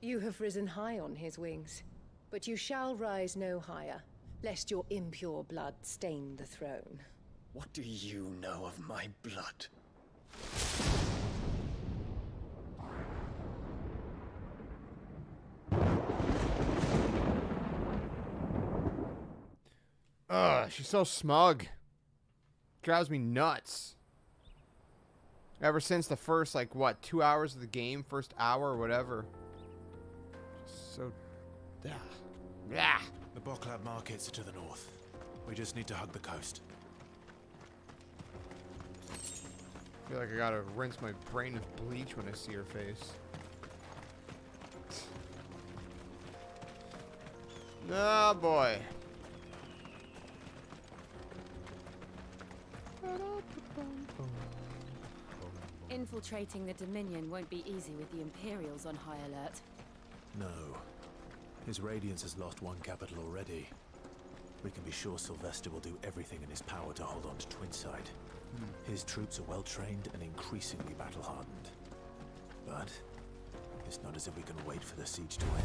You have risen high on his wings, but you shall rise no higher, lest your impure blood stain the throne. What do you know of my blood? Ugh, she's so smug. Drives me nuts. Ever since the first, like, what, 2 hours of the game? First hour or whatever. Just so... Yeah. Yeah. The Boklab markets are to the north. We just need to hug the coast. I feel like I gotta rinse my brain with bleach when I see her face. Oh, boy. Infiltrating the Dominion won't be easy with the Imperials on high alert. No. His Radiance has lost one capital already. We can be sure Sylvester will do everything in his power to hold on to Twinside. His troops are well trained and increasingly battle-hardened. But it's not as if we can wait for the siege to end.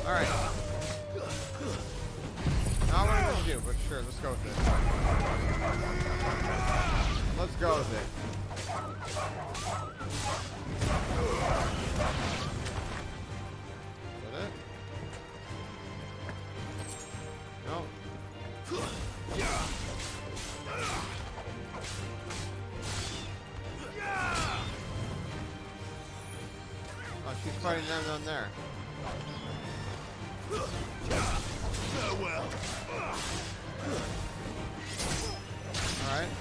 Alright. Not what I'm gonna do, but sure, let's go with it. Let's go with it. Is that it? No. Oh, she's fighting them down there. Farewell. Alright.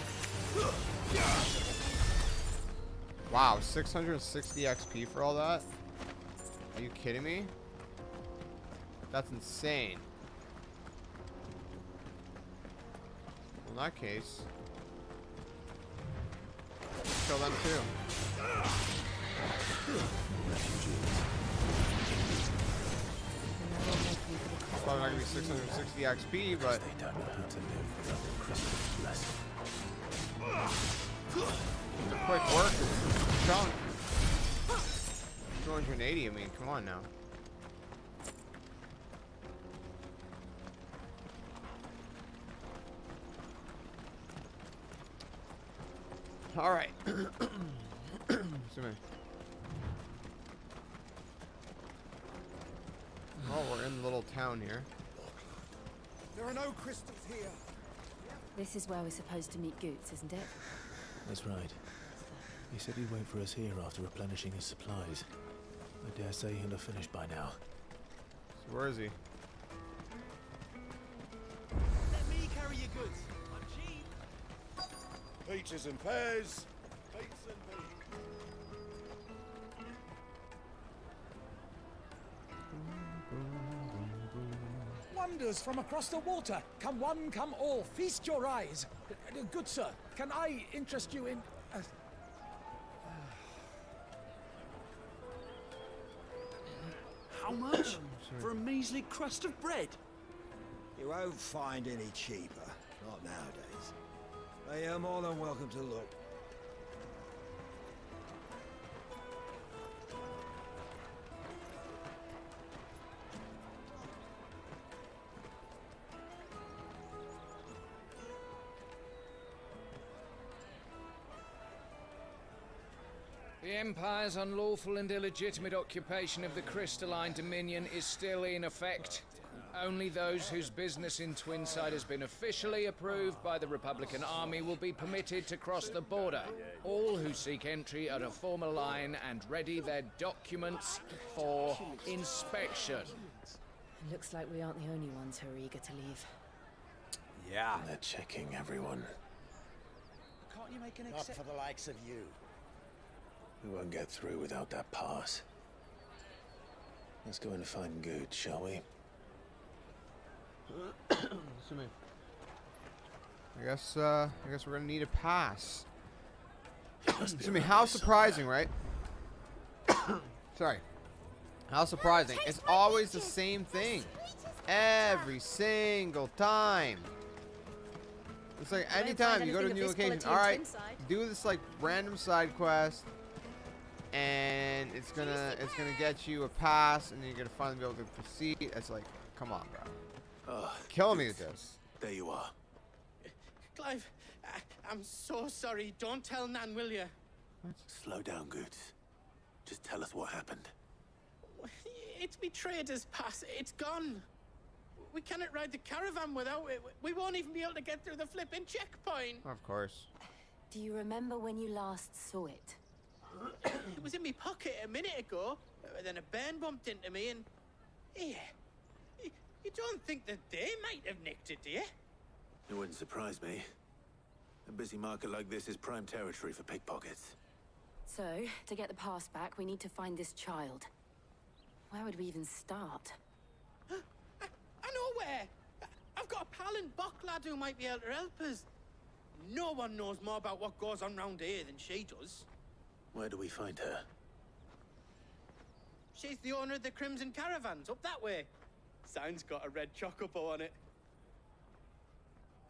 Wow, 660 XP for all that? Are you kidding me? That's insane. Well, in that case, kill them too. It's probably not gonna be 660 XP, but they don't know how to live without the Christmas blessing. The quick work is chunk. 280, I mean, come on now. Alright. Excuse me. Oh, we're in the little town here. There are no crystals here. This is where we're supposed to meet Goots, isn't it? That's right. He said he'd wait for us here after replenishing his supplies. I dare say he'll have finished by now. So where is he? Let me carry your goods. I'm cheap. Peaches and pears. Peaches and peas. Wonders from across the water. Come one, come all. Feast your eyes. Good sir, can I interest you in... How much? For a measly crust of bread? You won't find any cheaper. Not nowadays. But you're more than welcome to look. The Empire's unlawful and illegitimate occupation of the crystalline dominion is still in effect. Only those whose business in Twinside has been officially approved by the Republican Army will be permitted to cross the border. All who seek entry are to form a line and ready their documents for inspection. Looks like we aren't the only ones who are eager to leave. Yeah. They're checking everyone. Can't you make an Not for the likes of you. We won't get through without that pass. Let's go and find Good, shall we? I guess we're gonna need a pass. How surprising, right? Sorry. How surprising. It's always the same thing. Every single time. It's like anytime you go to a new location, alright, do this like random side quest, and it's gonna get you a pass, and you're gonna finally be able to proceed. It's like, come on, bro. Killing me with this. There you are. Clive, I'm so sorry. Don't tell Nan, will you? Slow down, Goots. Just tell us what happened. It's me trader's pass. It's gone. We cannot ride the caravan without it. We won't even be able to get through the flipping checkpoint. Of course. Do you remember when you last saw it? It was in my pocket a minute ago. Then a bairn bumped into me and... Yeah. You don't think that they might have nicked it, do you? It wouldn't surprise me. A busy market like this is prime territory for pickpockets. So, to get the pass back, we need to find this child. Where would we even start? I know where! I've got a pal in Bocklad who might be able to help us. No one knows more about what goes on round here than she does. Where do we find her? She's the owner of the Crimson Caravans, up that way. Sign's got a red chocobo on it.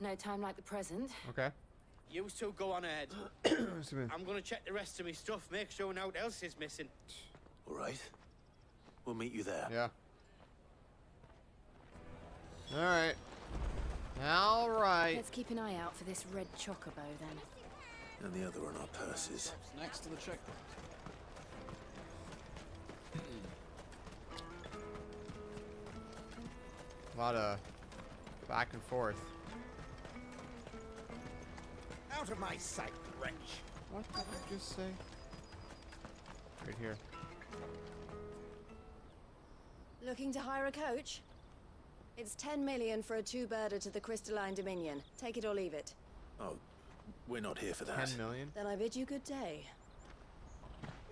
No time like the present. Okay. You two go on ahead. I'm gonna check the rest of my stuff, make sure no one else is missing. All right. We'll meet you there. Yeah. Alright. Alright. Let's keep an eye out for this red chocobo then. And the other on our purses. Next to the checkpoint. A lot of back and forth. Out of my sight, wretch. What did I just say? Right here. Looking to hire a coach? It's 10 million for a two-birder to the Crystalline Dominion. Take it or leave it. Oh, we're not here for that. 10 million? Then I bid you good day.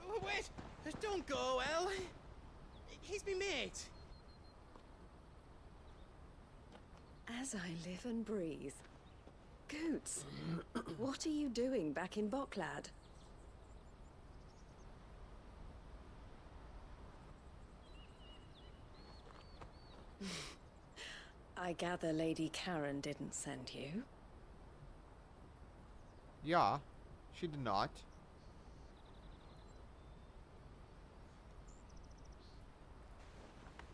Oh, wait! Don't go, El. He's me mate. As I live and breathe. Goots, what are you doing back in Bocklad? I gather Lady Karen didn't send you. Yeah, she did not.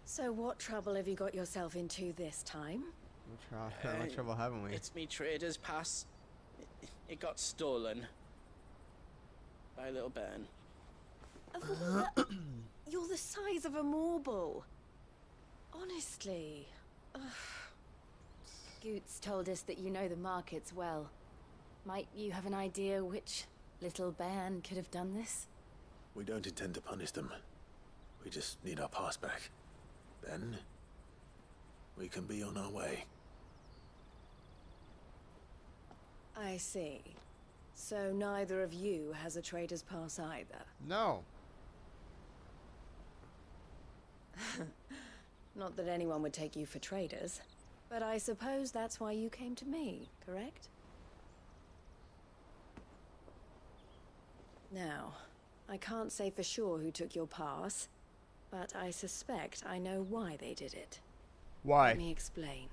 So what trouble have you got yourself into this time? How much trouble haven't we? It's me trader's pass. It got stolen. By a little bairn. You're the size of a marble. Honestly. Ugh. Goots told us that you know the markets well. Might you have an idea which little bairn could have done this? We don't intend to punish them. We just need our pass back. Then, we can be on our way. I see. So neither of you has a trader's pass either? No. Not that anyone would take you for traders, but I suppose that's why you came to me, correct? Now, I can't say for sure who took your pass, but I suspect I know why they did it. Why? Let me explain.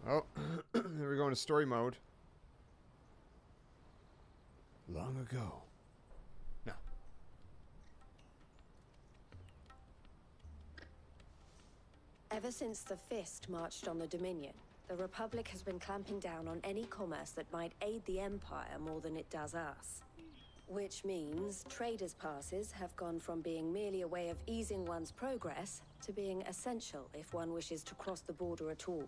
Oh, here we go into story mode. Long ago. No. Ever since the Fist marched on the Dominion, the Republic has been clamping down on any commerce that might aid the Empire more than it does us. Which means traders' passes have gone from being merely a way of easing one's progress to being essential if one wishes to cross the border at all.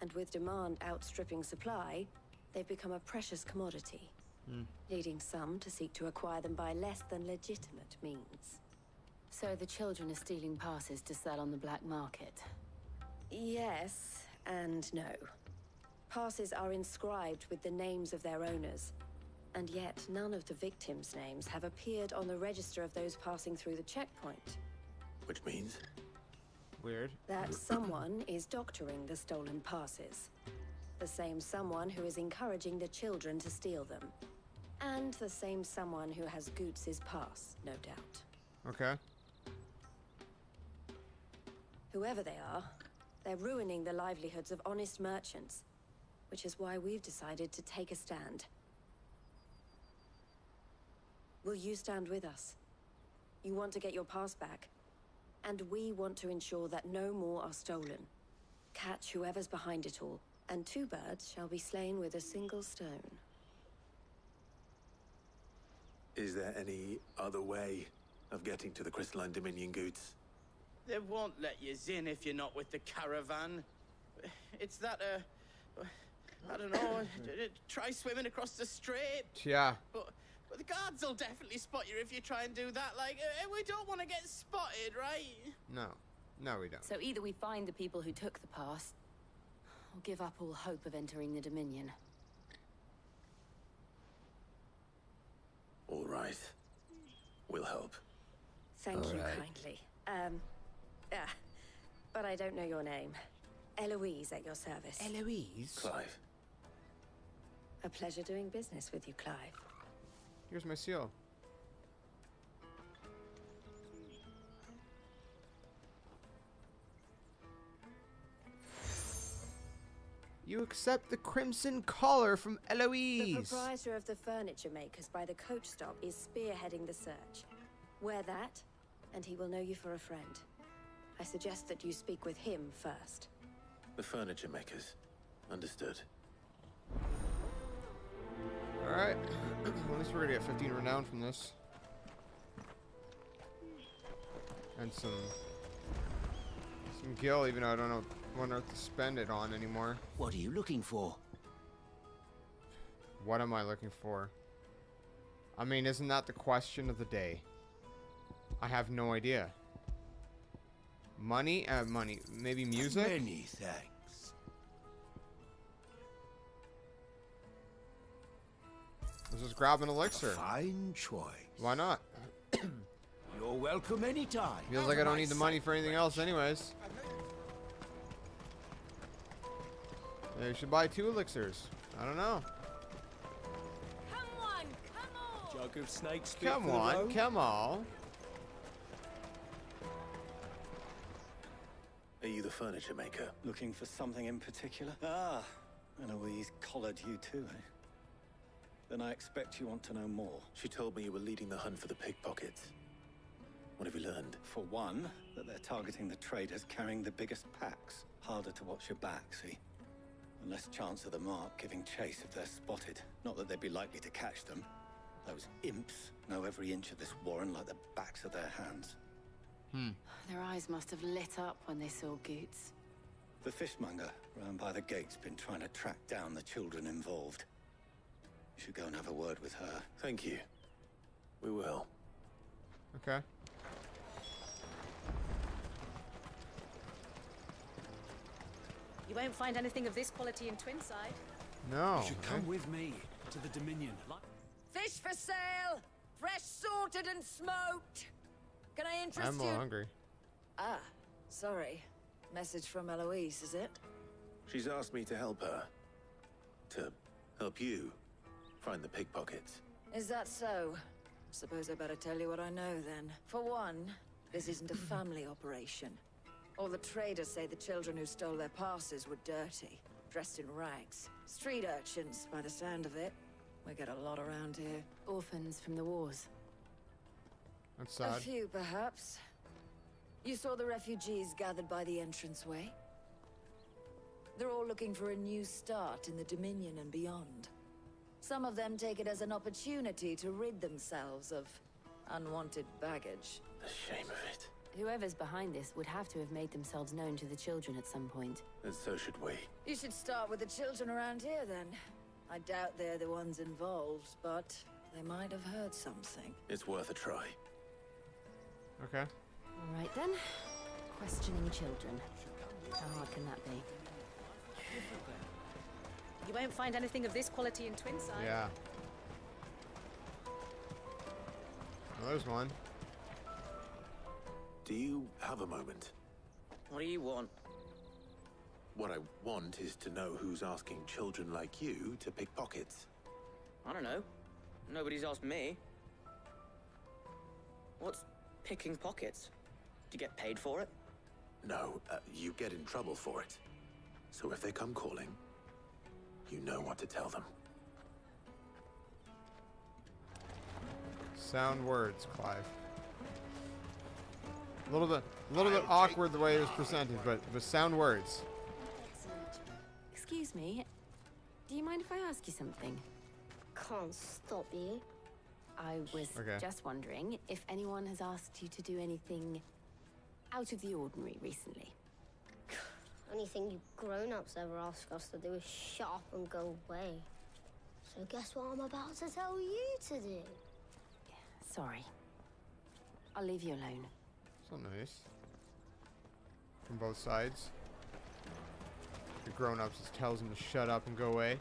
And with demand outstripping supply, they've become a precious commodity, leading some to seek to acquire them by less than legitimate means. So the children are stealing passes to sell on the black market? Yes and no. Passes are inscribed with the names of their owners, and yet none of the victims' names have appeared on the register of those passing through the checkpoint. Which means? Weird. That someone is doctoring the stolen passes. The same someone who is encouraging the children to steal them. And the same someone who has Goots' pass, no doubt. Okay. Whoever they are, they're ruining the livelihoods of honest merchants, which is why we've decided to take a stand. Will you stand with us? You want to get your pass back, and we want to ensure that no more are stolen. Catch whoever's behind it all, and 2 birds shall be slain with a single stone. Is there any other way of getting to the Crystalline Dominion Goots? They won't let you in if you're not with the caravan. It's that, I don't know, try swimming across the strait. Yeah. But the guards will definitely spot you if you try and do that. Like, we don't want to get spotted, right? No. No, we don't. So either we find the people who took the pass, or give up all hope of entering the Dominion. All right. We'll help. Thank All you right. kindly. But I don't know your name. Eloise at your service. Eloise? Clive. A pleasure doing business with you, Clive. Here's my seal. You accept the crimson collar from The Eloise. proprietor of the furniture makers by the coach stop is spearheading the search. Wear that, and he will know you for a friend. I suggest that you speak with him first. The furniture makers. Understood. Alright. Well, at least we're gonna get 15 renown from this. And some gil, even though I don't know what on earth to spend it on anymore. What are you looking for? What am I looking for? I mean, isn't that the question of the day? I have no idea. Money? Money. Maybe music? Many thanks. Let's just grab an elixir. Fine choice. Why not? You're welcome anytime. Feels like I don't need the money for anything else anyways. Maybe we should buy 2 elixirs. I don't know. Come on, come on! Jug of snake spit Come for the on, road? come on. Are you the furniture maker? Looking for something in particular? Ah, Eloise collared you too, eh? Then I expect you want to know more. She told me you were leading the hunt for the pickpockets. What have you learned? For one, that they're targeting the traders carrying the biggest packs. Harder to watch your back, see? And less chance of the mark giving chase if they're spotted. Not that they'd be likely to catch them. Those imps know every inch of this warren like the backs of their hands. Their eyes must have lit up when they saw Goots. The fishmonger round by the gate's been trying to track down the children involved. You should go and have a word with her. Thank you. We will. Okay. You won't find anything of this quality in Twinside. No. You should come with me to the Dominion. Fish for sale! Fresh sorted and smoked! Can I interest I'm a you? little hungry. Ah, sorry. Message from Eloise, is it? She's asked me to help her. To help you find the pickpockets. Is that so? Suppose I better tell you what I know then. For one, this isn't a family operation. All the traders say the children who stole their passes were dirty, dressed in rags. Street urchins, by the sound of it. We get a lot around here. Orphans from the wars. That's A sad. few, perhaps. You saw the refugees gathered by the entranceway? They're all looking for a new start in the Dominion and beyond. Some of them take it as an opportunity to rid themselves of unwanted baggage. The shame of it. Whoever's behind this would have to have made themselves known to the children at some point. And so should we. You should start with the children around here, then. I doubt they're the ones involved, but they might have heard something. It's worth a try. Okay. All right, then. Questioning children. How hard can that be? You won't find anything of this quality in Twinside. Yeah. Well, there's one. Do you have a moment? What do you want? What I want is to know who's asking children like you to pick pockets. I don't know. Nobody's asked me. What's picking pockets? Do you get paid for it? No, you get in trouble for it. So if they come calling, you know what to tell them. Sound words, Clive. A little bit awkward the way it was presented, but sound words. Excuse me. Do you mind if I ask you something? Can't stop you. I was Okay. just wondering if anyone has asked you to do anything out of the ordinary recently. Anything you grown-ups ever ask us to do is shut up and go away. So guess what I'm about to tell you to do? Sorry. I'll leave you alone. So nice. From both sides. The grown-ups just tells him to shut up and go away.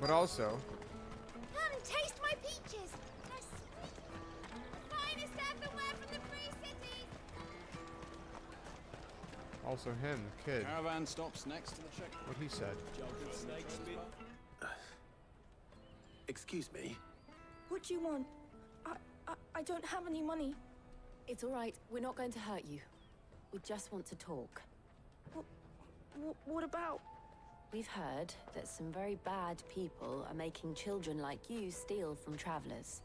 But also, Come taste my peaches. They're sweet. The finest everywhere from the free cities. also him, the kid. Caravan stops next to the check. What he said. Excuse me? What do you want? I don't have any money. It's all right. We're not going to hurt you. We just want to talk. What about? We've heard that some very bad people are making children like you steal from travelers.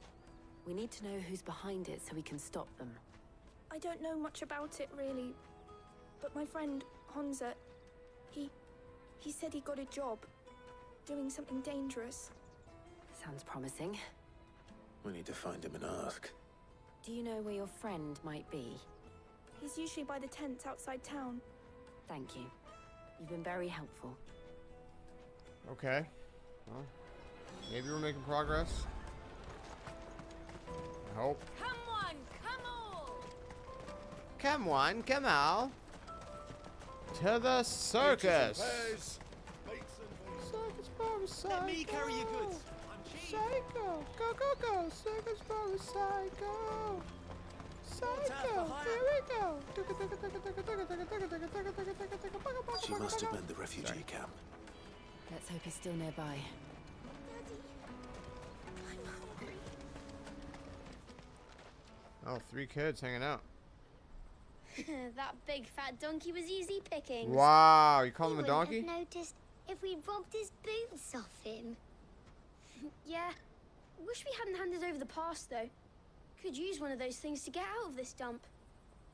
We need to know who's behind it so we can stop them. I don't know much about it, really. But my friend, Honza, he said he got a job doing something dangerous. Sounds promising. We need to find him and ask. Do you know where your friend might be? He's usually by the tents outside town. Thank you. You've been very helpful. Okay. Well, maybe we're making progress. I hope. Come on, come on. Come on, come on. To the circus. Circus bar is psycho. Let me carry your goods. I'm cheap. Psycho. Go, go, go. Circus bar is psycho. Psycho. Here we go. She must have meant the refugee camp. Let's hope he's still nearby. Oh, 3 kids hanging out. That big fat donkey was easy pickings. Wow, you call him a He wouldn't donkey? have noticed if we robbed his boots off him. Yeah. Wish we hadn't handed over the pass, though. Could use one of those things to get out of this dump.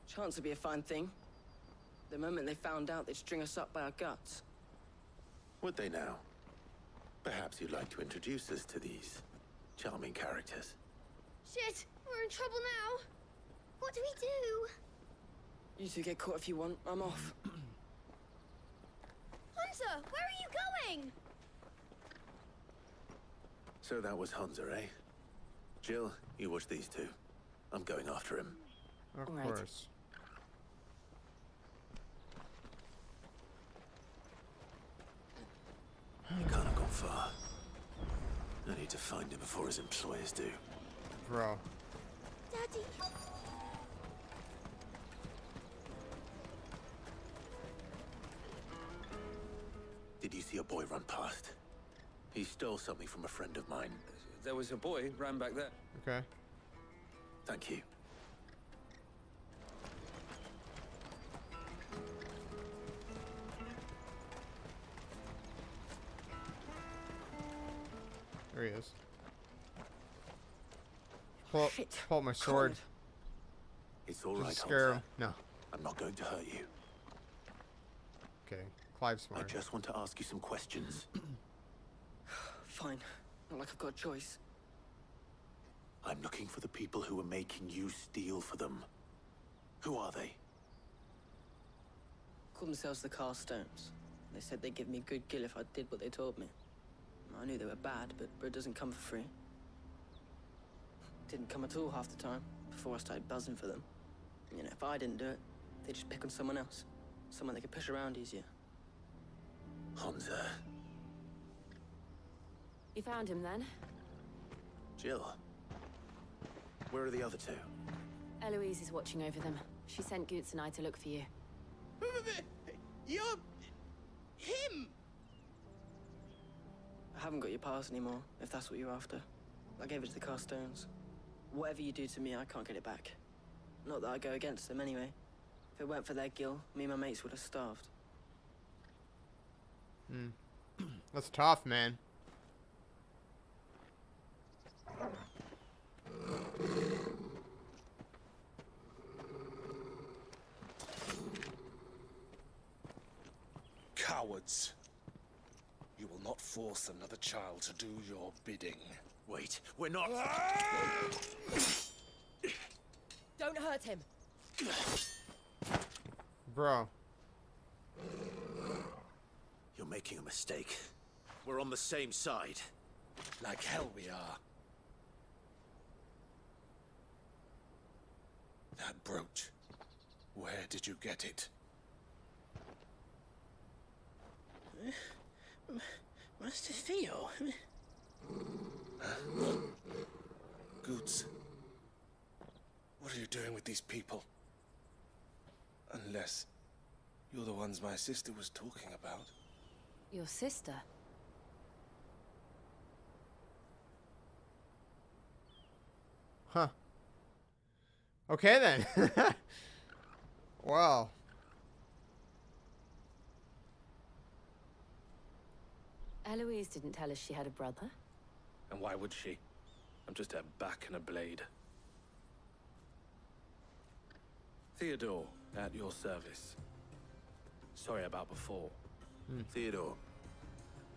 Chance would be a fine thing. The moment they found out, they'd string us up by our guts. Would they now? Perhaps you'd like to introduce us to these charming characters. Shit, we're in trouble now. What do we do? You two get caught if you want. I'm off. Hunter, where are you going? So that was Hunter, eh? Jill, you watch these two. I'm going after him. Of All right. course. He can't have gone far. I need to find him before his employers do. Bro. Daddy. Did you see a boy run past? He stole something from a friend of mine. There was a boy ran back there. Okay. Thank you. There he is. Pull out my sword. It's all Just right, scare him. Hunter. No. I'm not going to hurt you. Okay. Clive's smart. I just want to ask you some questions. Fine. Not like I've got a choice. I'm looking for the people who are making you steal for them. Who are they? Called themselves the Carstones. They said they'd give me good gill if I did what they told me. I knew they were bad, but bread doesn't come for free. Didn't come at all half the time, before I started buzzing for them. You know, if I didn't do it, they'd just pick on someone else. Someone they could push around easier. Honza. You found him then? Jill. Where are the other two? Eloise is watching over them. She sent Goots and I to look for you. You're... him! I haven't got your pass anymore, if that's what you're after. I gave it to the Carstones. Whatever you do to me, I can't get it back. Not that I go against them anyway. If it weren't for their gill, me and my mates would have starved. That's tough, man. Cowards. You will not force another child to do your bidding. Wait, we're not... Don't hurt him. Bro. You're making a mistake. We're on the same side. Like hell we are. That brooch. Where did you get it? Master Theo? Goots. What are you doing with these people? Unless you're the ones my sister was talking about. Your sister? Huh. Okay then. Wow. Eloise didn't tell us she had a brother. And why would she? I'm just her back and a blade. Theodore, at your service. Sorry about before. Theodore,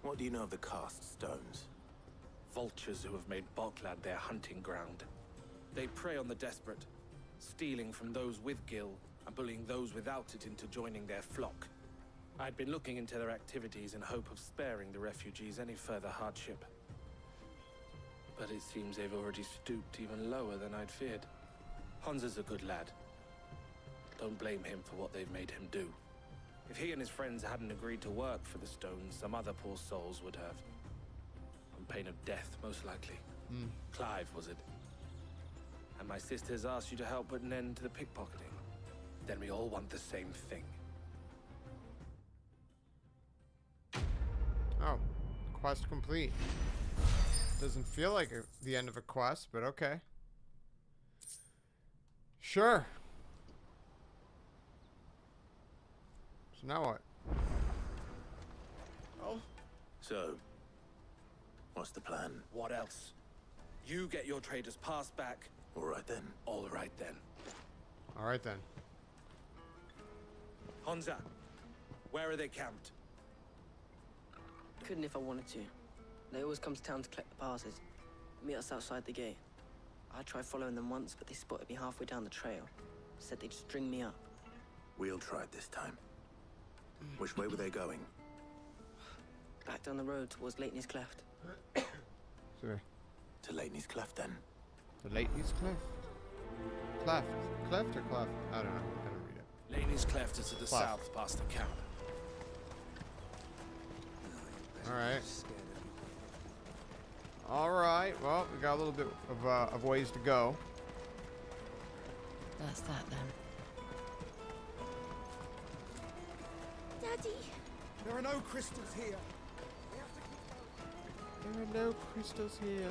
what do you know of the Cast Stones? Vultures who have made Boklad their hunting ground. They prey on the desperate, stealing from those with gil and bullying those without it into joining their flock. I'd been looking into their activities in hope of sparing the refugees any further hardship. But it seems they've already stooped even lower than I'd feared. Honza's a good lad. Don't blame him for what they've made him do. If he and his friends hadn't agreed to work for the Stones, some other poor souls would have. On pain of death, most likely. Clive, was it? And my sisters asked you to help put an end to the pickpocketing. Then we all want the same thing. Oh, quest complete. Doesn't feel like the end of a quest, but okay. Sure. So now what? Oh. So, what's the plan? What else? You get your trader's pass back. All right then. All right then. All right then. Honza, where are they camped? Couldn't if I wanted to. They always come to town to collect the passes. Meet us outside the gate. I tried following them once, but they spotted me halfway down the trail. Said they'd string me up. We'll try it this time. Which way were they going? Back down the road towards Leighton's Cleft. Sorry. To Leighton's Cleft, then? The Leighton's Cleft? Cleft. Cleft or cleft? I don't know. I don't read it. Leighton's Cleft is to the south past the camp. Alright. Alright, well, we got a little bit of ways to go. That's that then. Daddy! There are no crystals here. There are no crystals here.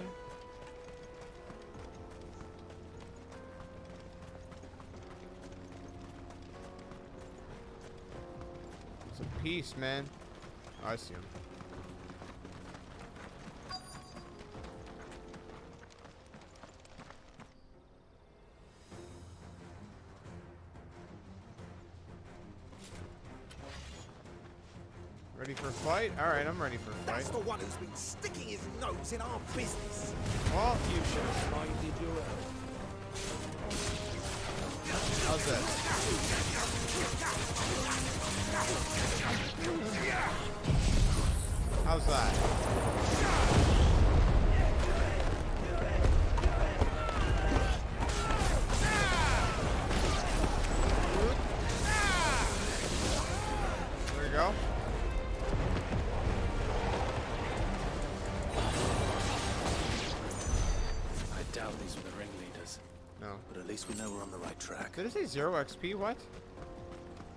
It's a piece, man. Oh, I see him. Ready for a fight? Alright, I'm ready for a fight. That's the one who's been sticking his nose in our business. Well, you should have minded your own. How's that? How's that? There we go. I doubt these were the ringleaders. No. But at least we know we're on the right track. Did it say 0 XP? What?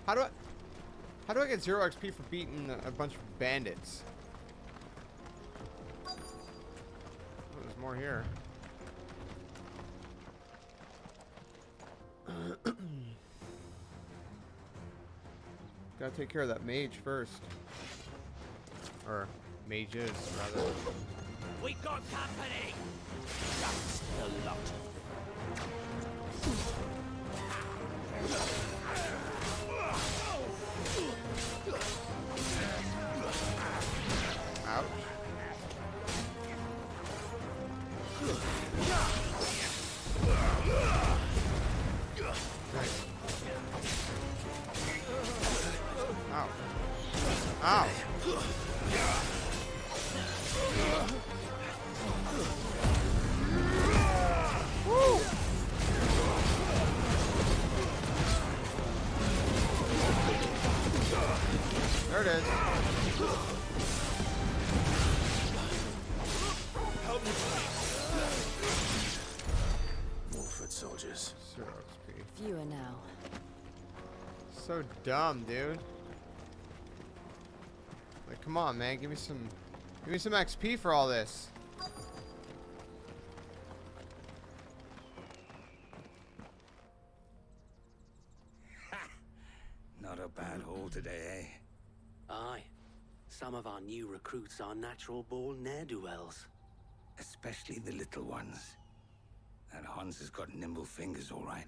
How do I get 0 XP for beating a bunch of bandits? Oh, there's more here. Gotta take care of that mage first. Or mages, rather. We got company! Just a lot of Ouch. Nice. Ow. Ow. Woo! There it is. Help me. More foot soldiers. 0 XP. Fewer now. So dumb, dude. Like, come on, man. Give me some XP for all this. Not a bad haul today, eh? Aye. Some of our new recruits are natural-born ne'er-do-wells. Especially the little ones. That Hans has got nimble fingers, all right.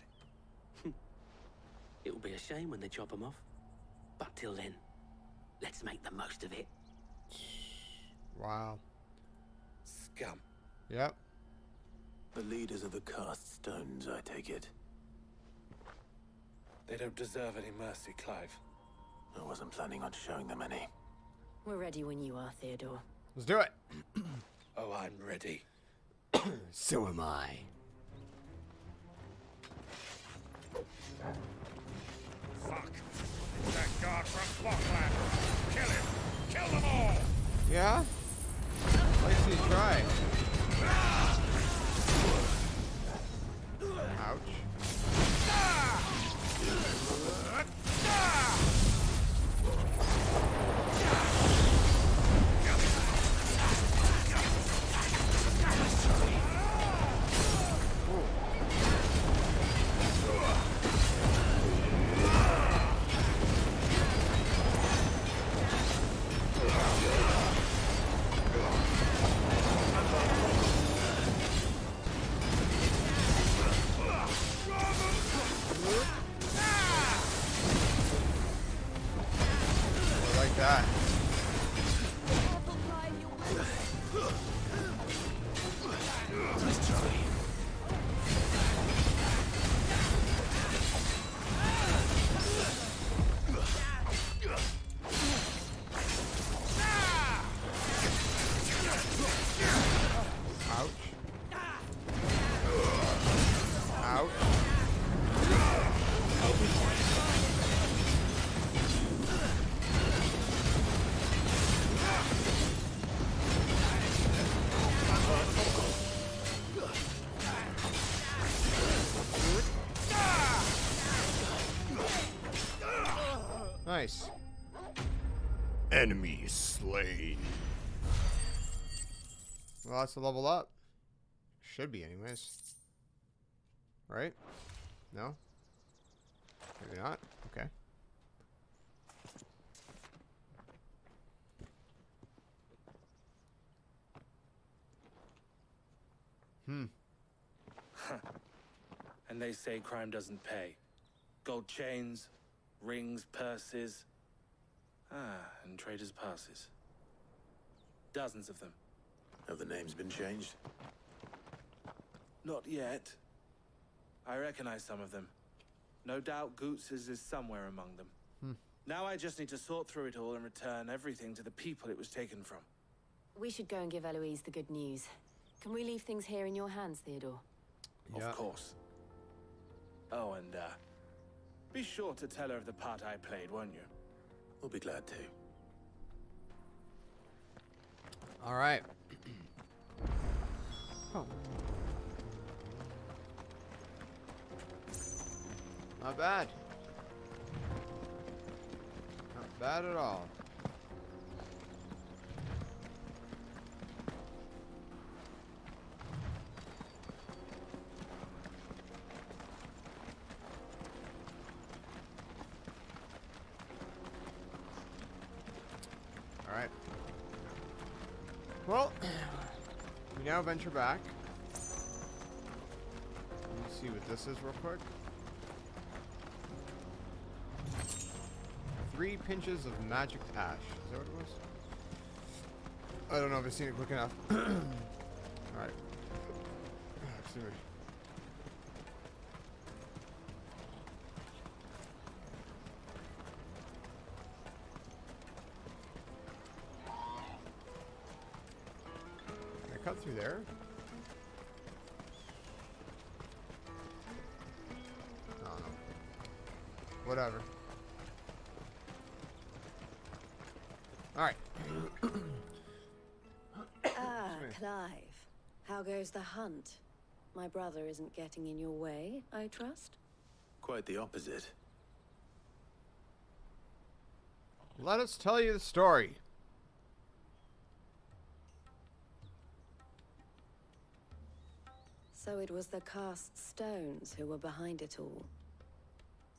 It'll be a shame when they chop them off. But till then, let's make the most of it. Wow. Scum. Yep. The leaders of the cast stones, I take it. They don't deserve any mercy, Clive. I wasn't planning on showing them any. We're ready when you are, Theodore. Let's do it. Oh, I'm ready. So am I. Fuck! It's that guard from Blockland! Kill him! Kill them all! Yeah? Let's see, try. Ouch. That. Ouch. Ouch. Nice. Enemy slain. Well, that's a level up. Should be, anyways. Right? No? Maybe not? Okay. And they say crime doesn't pay. Gold chains, rings, purses. Ah, and traders' passes. Dozens of them. Have the names been changed? Not yet. I recognize some of them. No doubt Goots's is somewhere among them. Now I just need to sort through it all and return everything to the people it was taken from. We should go and give Eloise the good news. Can we leave things here in your hands, Theodore? Yeah. Of course. Oh, and, be sure to tell her of the part I played, won't you? We'll be glad to. All right. Oh. Not bad. Not bad at all. All right. Well, we now venture back. Let me see what this is real quick. 3 pinches of magic ash. Is that what it was? I don't know if I've seen it quick enough. Alright. Excuse me. Can I cut through there? I don't know. Whatever. All right. Clive. How goes the hunt? My brother isn't getting in your way, I trust? Quite the opposite. Let us tell you the story. So it was the cast stones who were behind it all.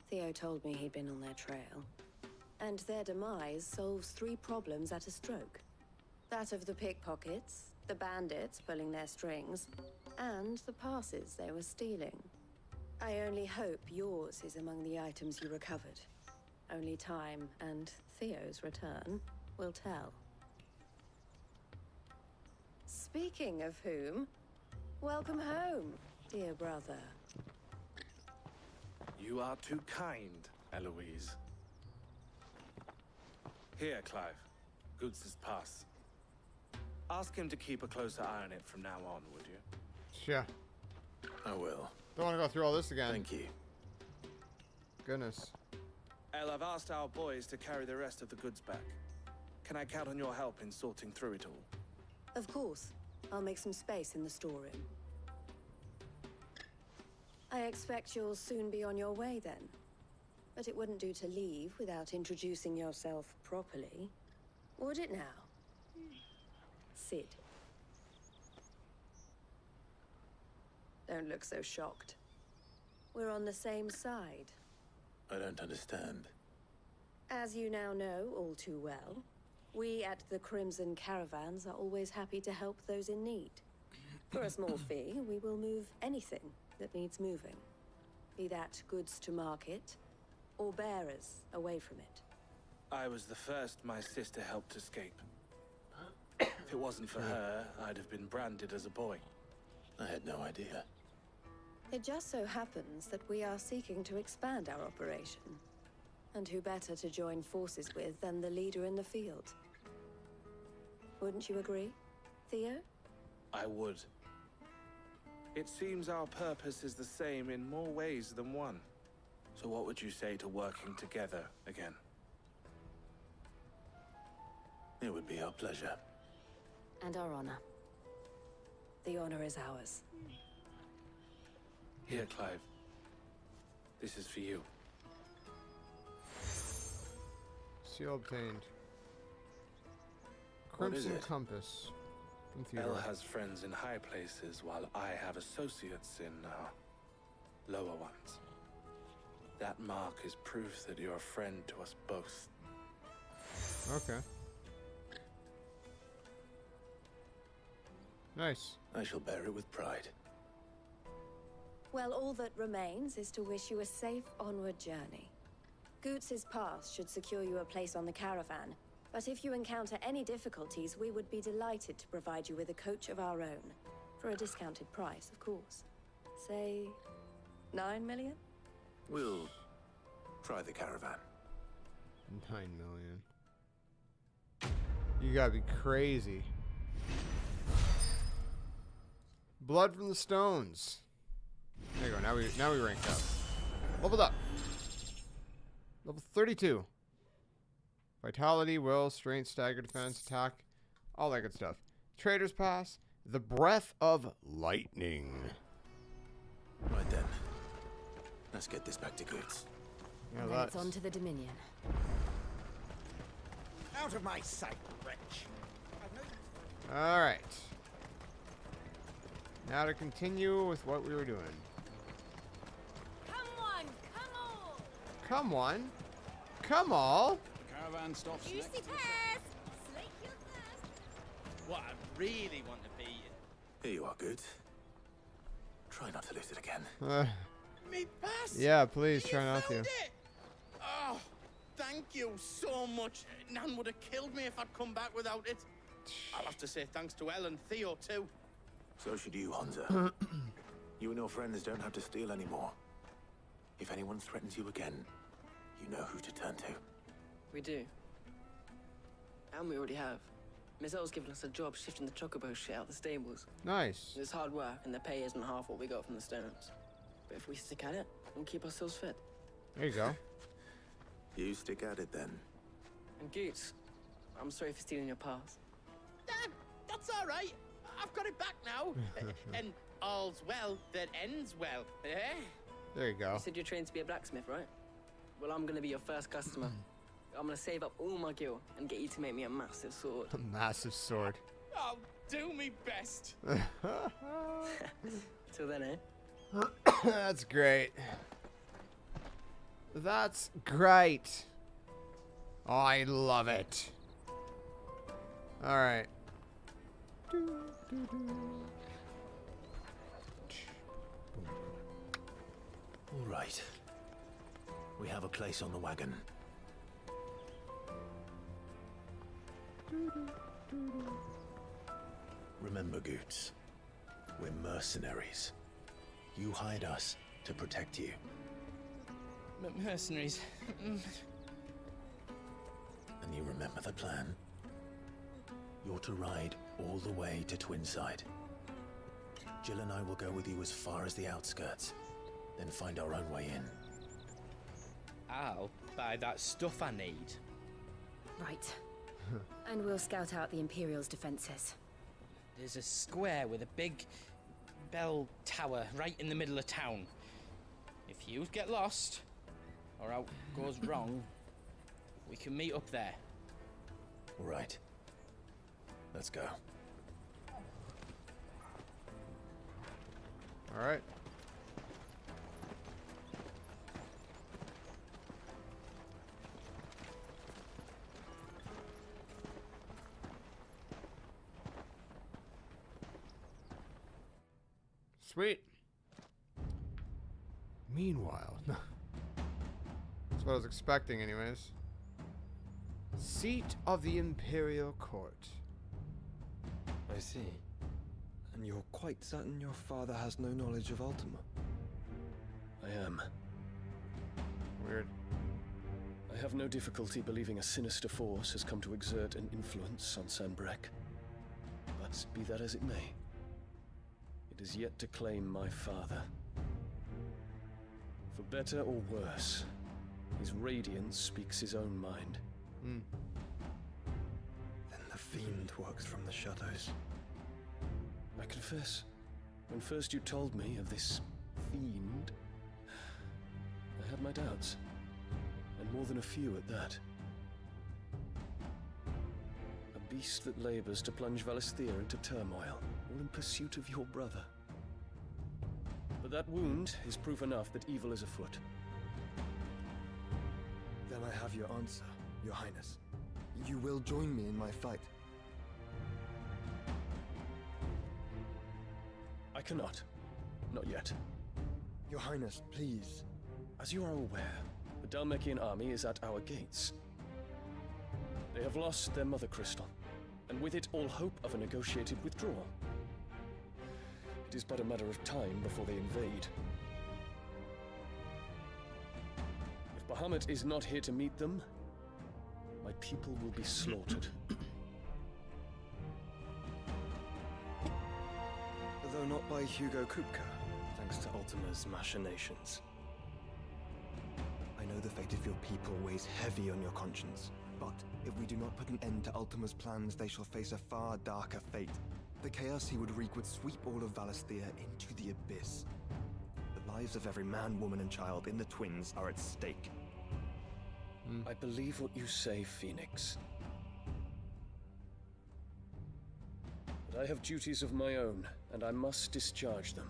Theo told me he'd been on their trail. And their demise solves 3 problems at a stroke. That of the pickpockets, the bandits pulling their strings, and the passes they were stealing. I only hope yours is among the items you recovered. Only time and Theo's return will tell. Speaking of whom, welcome home, dear brother. You are too kind, Eloise. Here, Clive. Goods' pass. Ask him to keep a closer eye on it from now on, would you? Sure. I will. Don't want to go through all this again. Thank you. Goodness. El, I've asked our boys to carry the rest of the goods back. Can I count on your help in sorting through it all? Of course. I'll make some space in the storeroom. I expect you'll soon be on your way then. But it wouldn't do to leave without introducing yourself properly. Would it now? Sid. Don't look so shocked. We're on the same side. I don't understand. As you now know all too well, we at the Crimson Caravans are always happy to help those in need. For a small fee, we will move anything that needs moving. Be that goods to market, or bearers away from it. I was the first my sister helped escape. If it wasn't for her, I'd have been branded as a boy. I had no idea. It just so happens that we are seeking to expand our operation. And who better to join forces with than the leader in the field? Wouldn't you agree, Theo? I would. It seems our purpose is the same in more ways than one. So what would you say to working together again? It would be our pleasure. And our honor. The honor is ours. Here, Clive. This is for you. Seal obtained. What is Crimson it? Compass. From El Theodore. has friends in high places, while I have associates in lower ones. That mark is proof that you're a friend to us both. Okay. Nice. I shall bear it with pride. Well, all that remains is to wish you a safe onward journey. Goots's pass should secure you a place on the caravan, but if you encounter any difficulties, we would be delighted to provide you with a coach of our own. For a discounted price, of course. Say, 9 million? We'll try the caravan. 9 million. You gotta be crazy. Blood from the stones. There you go. Now we ranked up. Leveled up. Level 32. Vitality, will, strength, stagger, defense, attack, all that good stuff. Trader's pass. The breath of lightning. Right then. Let's get this back to Goots. Yeah, And then it's on to the Dominion. Out of my sight, wretch. All right. Now to continue with what we were doing. Come on, come on! Come on. Come all. Caravan stops Juicy next. pears! Slake your thirst! What I really want to be. Here you are, Goots. Try not to lose it again. Me pass! Yeah, please try You not found to. it! Oh, thank you so much. Nan would have killed me if I'd come back without it. I'll have to say thanks to Elle and Theo, too. So should you, Hansa. You and your friends don't have to steal anymore. If anyone threatens you again, you know who to turn to. We do. And we already have. Miss Elle's given us a job shifting the chocobo shit out the stables. Nice. It's hard work, and the pay isn't half what we got from the stones. But if we stick at it, we'll keep ourselves fit. There you go. You stick at it then. And Goots, I'm sorry for stealing your pass. That's all right. I've got it back now. And all's well that ends well. Eh? There you go. You said you're trained to be a blacksmith, right? Well, I'm gonna be your first customer. I'm gonna save up all my gil and get you to make me a massive sword. A massive sword. I'll do me best. Till then, eh? That's great. That's great. I love it. All right. All right. We have a place on the wagon. Remember, Goots, we're mercenaries. You hired us to protect you. Mercenaries. And you remember the plan? You're to ride all the way to Twinside. Jill and I will go with you as far as the outskirts, then find our own way in. I'll buy that stuff I need. Right. And we'll scout out the Imperial's defenses. There's a square with a big bell tower right in the middle of town. If you get lost, or out goes wrong, we can meet up there. All right. Let's go. All right. Sweet. Meanwhile, that's what I was expecting anyways. Seat of the Imperial Court. I see. And you're quite certain your father has no knowledge of Ultima? I am. Weird. I have no difficulty believing a sinister force has come to exert an influence on Sanbreque. But be that as it may, it is yet to claim my father. For better or worse, his radiance speaks his own mind. Then the fiend works from the shadows. I confess, when first you told me of this fiend, I had my doubts, and more than a few at that. A beast that labors to plunge Valisthea into turmoil, all in pursuit of your brother. But that wound is proof enough that evil is afoot. Then I have your answer, Your Highness. You will join me in my fight. I cannot. Not yet. Your Highness, please. As you are aware, the Dhalmekian army is at our gates. They have lost their mother crystal, and with it all hope of a negotiated withdrawal. It is but a matter of time before they invade. If Bahamut is not here to meet them, my people will be slaughtered. Though not by Hugo Kupka, thanks to Ultima's machinations. I know the fate of your people weighs heavy on your conscience, but if we do not put an end to Ultima's plans, they shall face a far darker fate. The chaos he would wreak would sweep all of Valisthea into the abyss. The lives of every man, woman, and child in the Twins are at stake. I believe what you say, Phoenix. But I have duties of my own, and I must discharge them.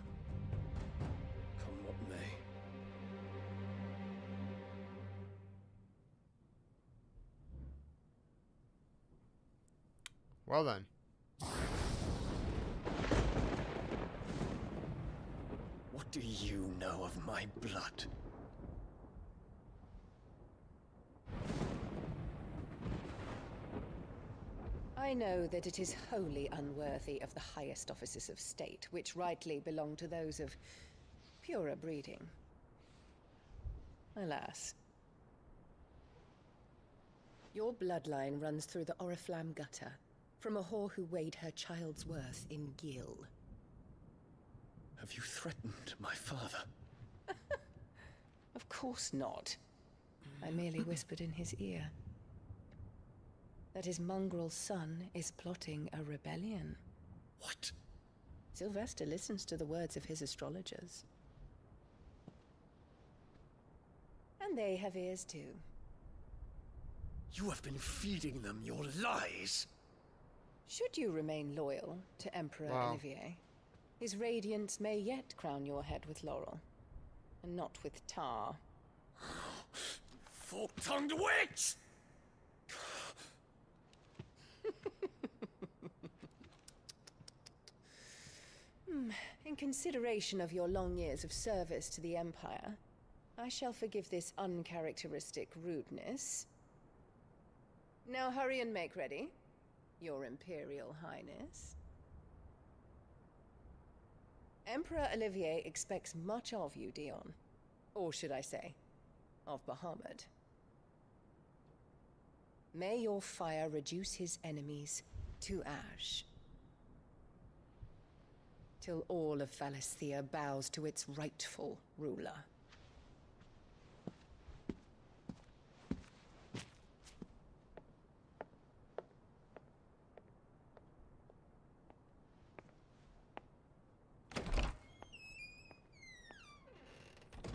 Come what may. Well then. What do you know of my blood? I know that it is wholly unworthy of the highest offices of state, which rightly belong to those of purer breeding. Alas. Your bloodline runs through the Oriflamme gutter, from a whore who weighed her child's worth in gil. Have you threatened my father? Of course not. I merely whispered in his ear that his mongrel son is plotting a rebellion. What? Sylvester listens to the words of his astrologers. And they have ears too. You have been feeding them your lies! Should you remain loyal to Emperor Olivier, his radiance may yet crown your head with laurel, and not with tar. Fork-tongued witch! In consideration of your long years of service to the Empire, I shall forgive this uncharacteristic rudeness. Now hurry and make ready, Your Imperial Highness. Emperor Olivier expects much of you, Dion. Or should I say, of Bahamut. May your fire reduce his enemies to ash, till all of Valisthea bows to its rightful ruler.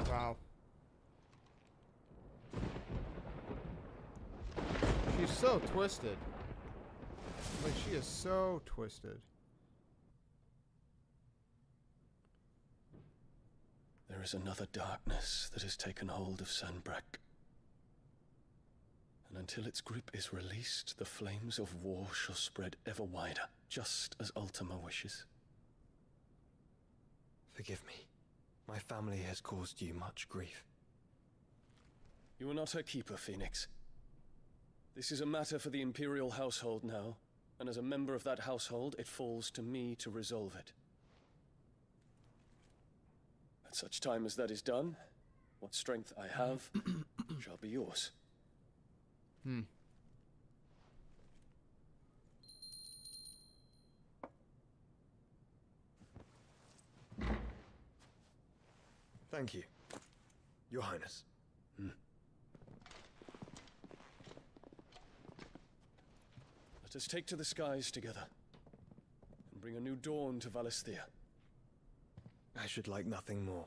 Wow. She's so twisted. Like, she is so twisted. There is another darkness that has taken hold of Sanbreque. And until its grip is released, the flames of war shall spread ever wider, just as Ultima wishes. Forgive me. My family has caused you much grief. You are not her keeper, Phoenix. This is a matter for the Imperial household now, and as a member of that household, it falls to me to resolve it. At such time as that is done, what strength I have shall be yours. Thank you, Your Highness. Let us take to the skies together, and bring a new dawn to Valisthea. I should like nothing more.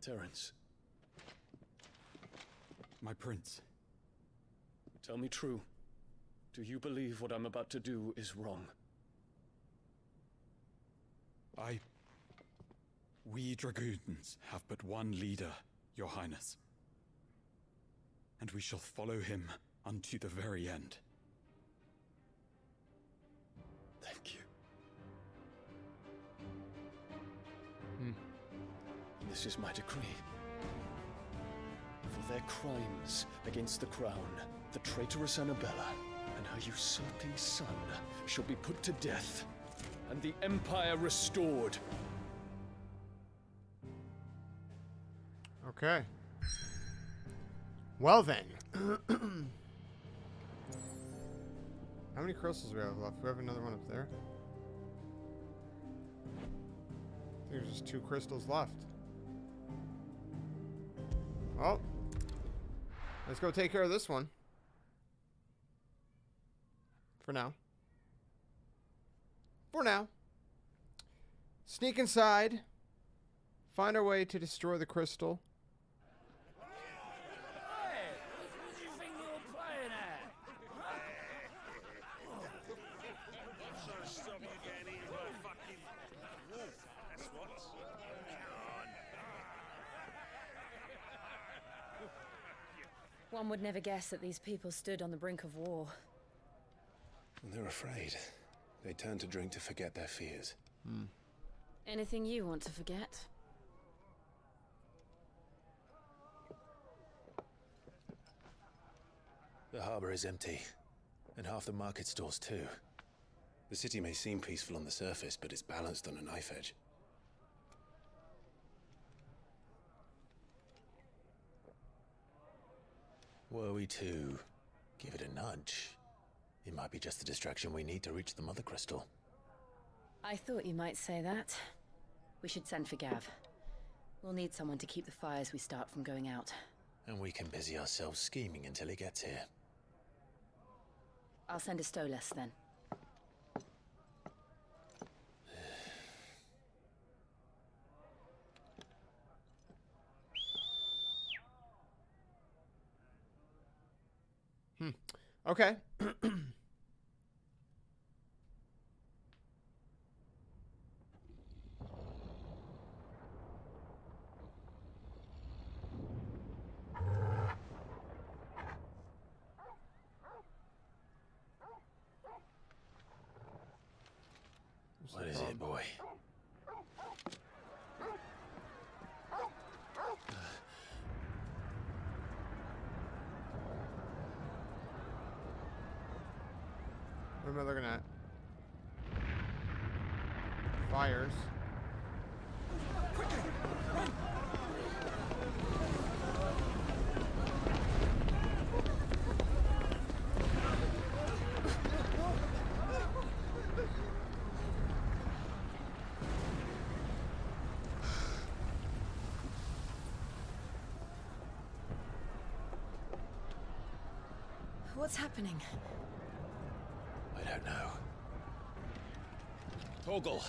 Terence. My prince. Tell me true. Do you believe what I'm about to do is wrong? We Dragoons have but one leader, Your Highness. and we shall follow him unto the very end. Thank you. Hmm. This is my decree. For their crimes against the crown, the traitorous Annabella and her usurping son shall be put to death, and the Empire restored. Okay. Well then. How many crystals do we have left? We have another one up there. I think there's just 2 crystals left. Well, let's go take care of this one. For now. For now. Sneak inside. Find our way to destroy the crystal. One would never guess that these people stood on the brink of war. They're afraid. They turn to drink to forget their fears. Anything you want to forget? The harbor is empty, and half the market stalls too. The city may seem peaceful on the surface, but it's balanced on a knife edge. Were we to give it a nudge, it might be just the distraction we need to reach the Mother Crystal. I thought you might say that. We should send for Gav. We'll need someone to keep the fires we start from going out. And we can busy ourselves scheming until he gets here. I'll send a Stolas then. Okay. What is it, boy? What am I looking at? Fires. What's happening? I don't know. Toggle.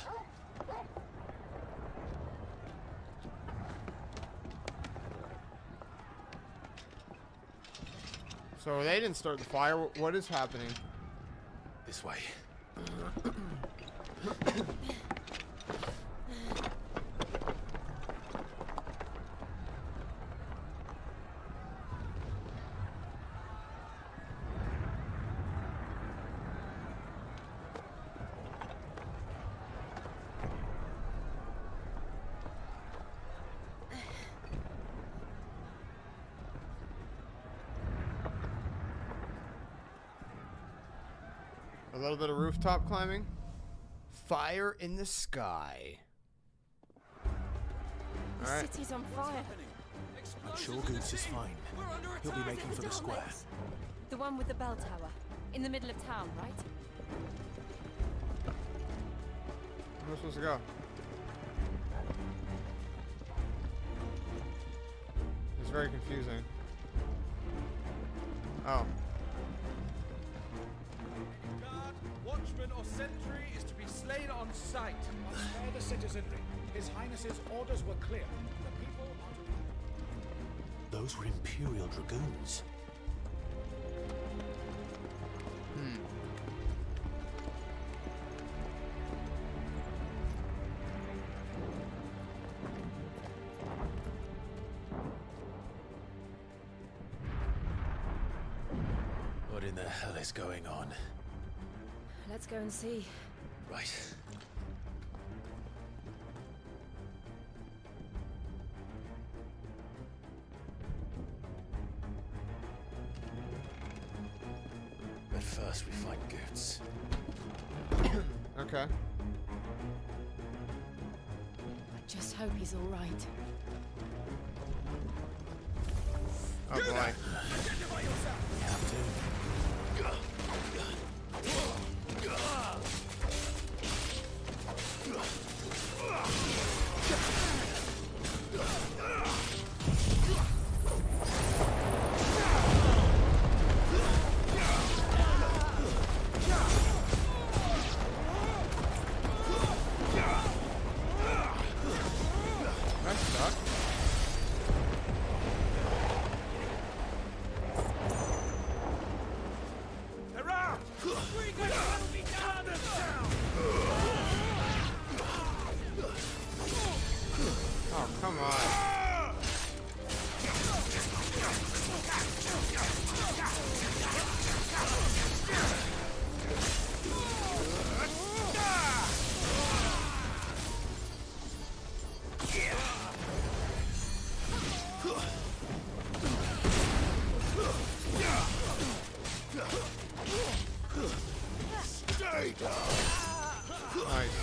So they didn't start the fire. What is happening? This way. A little bit of rooftop climbing. Fire in the sky. The All right. city's on fire. I'm sure Goose is fine. He'll be making for the square. The one with the bell tower. In the middle of town, right? Where am I supposed to go? It's very confusing. Oh. Guard, watchman, or sentry is to be slain on sight. Spare the citizenry. His Highness's orders were clear. The people are to... Those were Imperial Dragoons. hell is going on? Let's go and see. Right. But first we find Goots. Okay. I just hope he's all right. Oh boy. Identify yourself. You have to. That sucked. Hurrah! We're going to be down the town! Oh, come on. Stay down. Nice.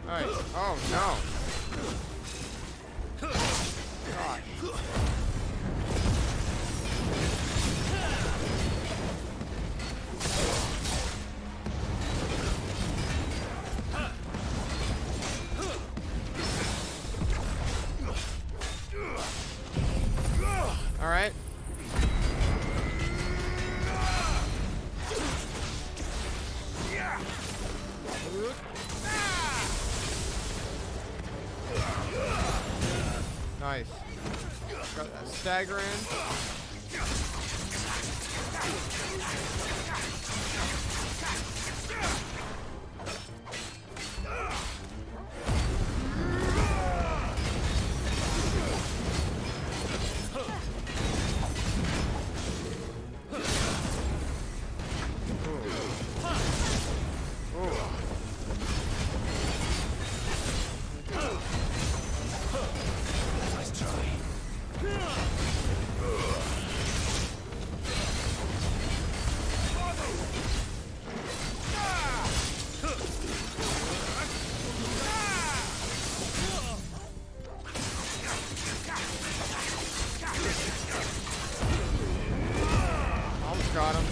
Nice. Oh no. God. All right. Nice. Got that stagger in. Nice try. Almost got him.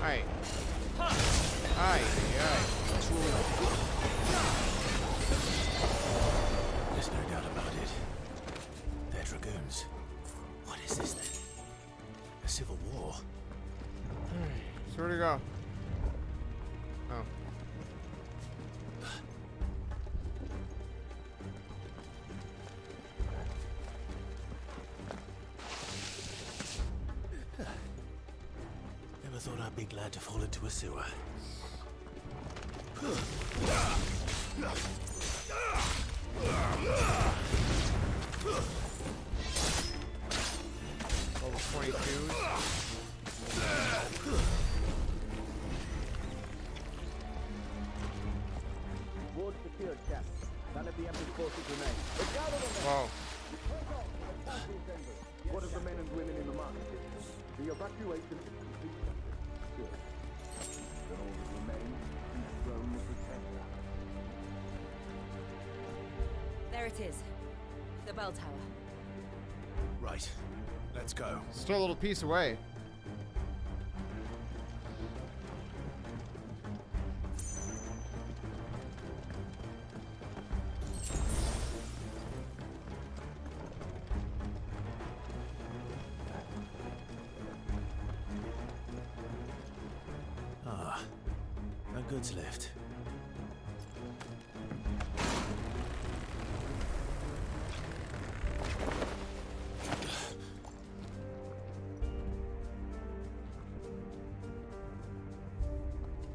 Aye. Aye, aye. There's no doubt about it. They're dragoons. What is this then? A civil war? So where'd he go? Oh. Never thought I'd be glad to fall into a sewer. Level 22s. Ward secured, Cap. None of the Emperor's forces remain. Whoa. What of the men and women in the market? The evacuation is complete. Good. Then all that remains is throne protector. There it is. The bell tower. Right. Let's go. Still a little piece away. goods lift.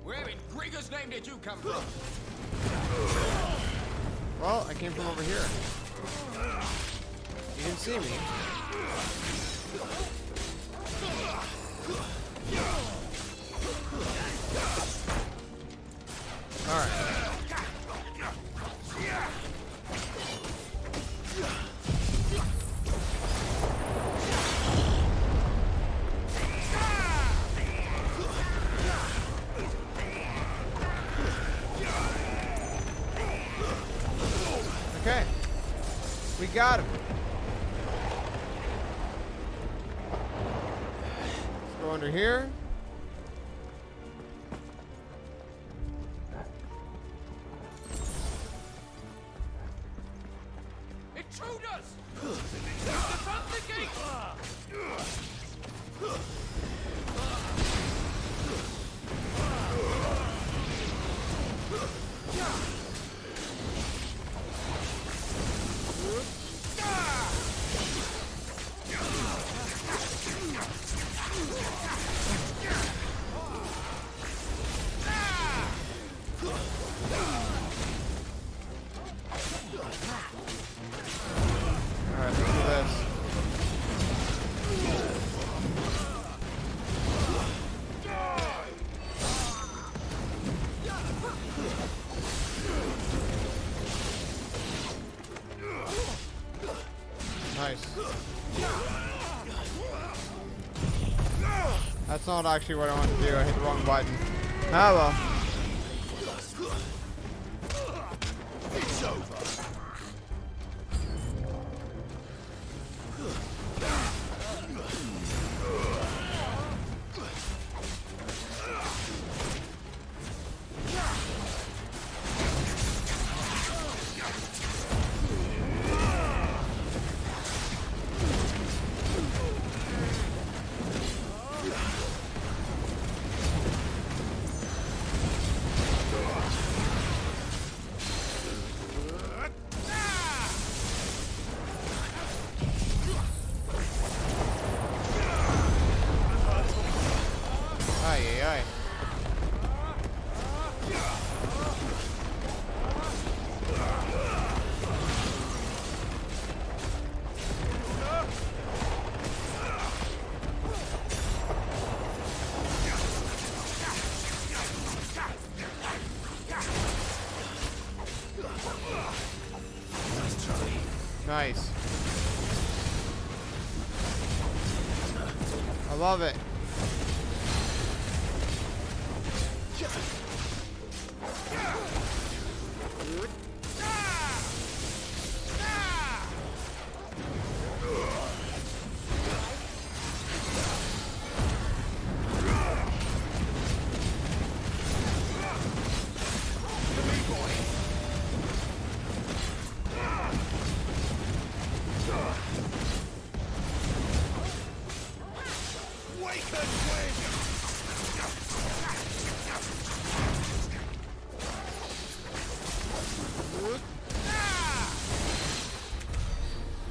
Where in Grieger's name did you come from? Well, I came from over here. You didn't see me. Alright. Okay. We got him. Let's go under here. Intruders! Defend the gate! Alright, let's do this. Nice. That's not actually what I wanted to do. I hit the wrong button. Ah well. It's over. Ay, ay, ay. Nice. I love it.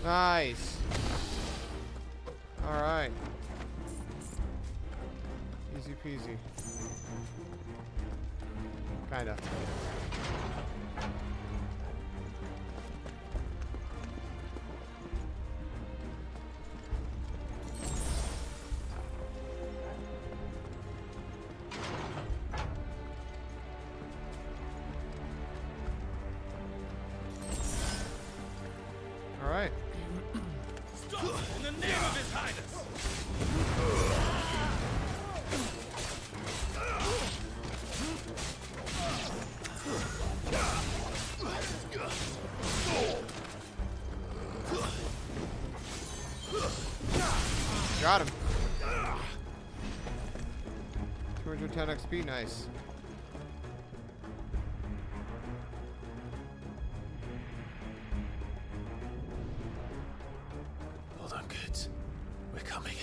Nice. All right. Easy peasy. Kinda. All right. Stop! In the name of His Highness! Got him. 210 XP, nice. Hold on, kids. We're coming.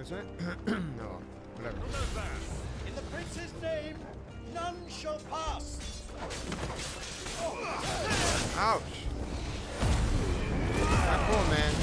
isn't it? No, whatever. In the prince's name, none shall pass. Ouch. Not cool, man.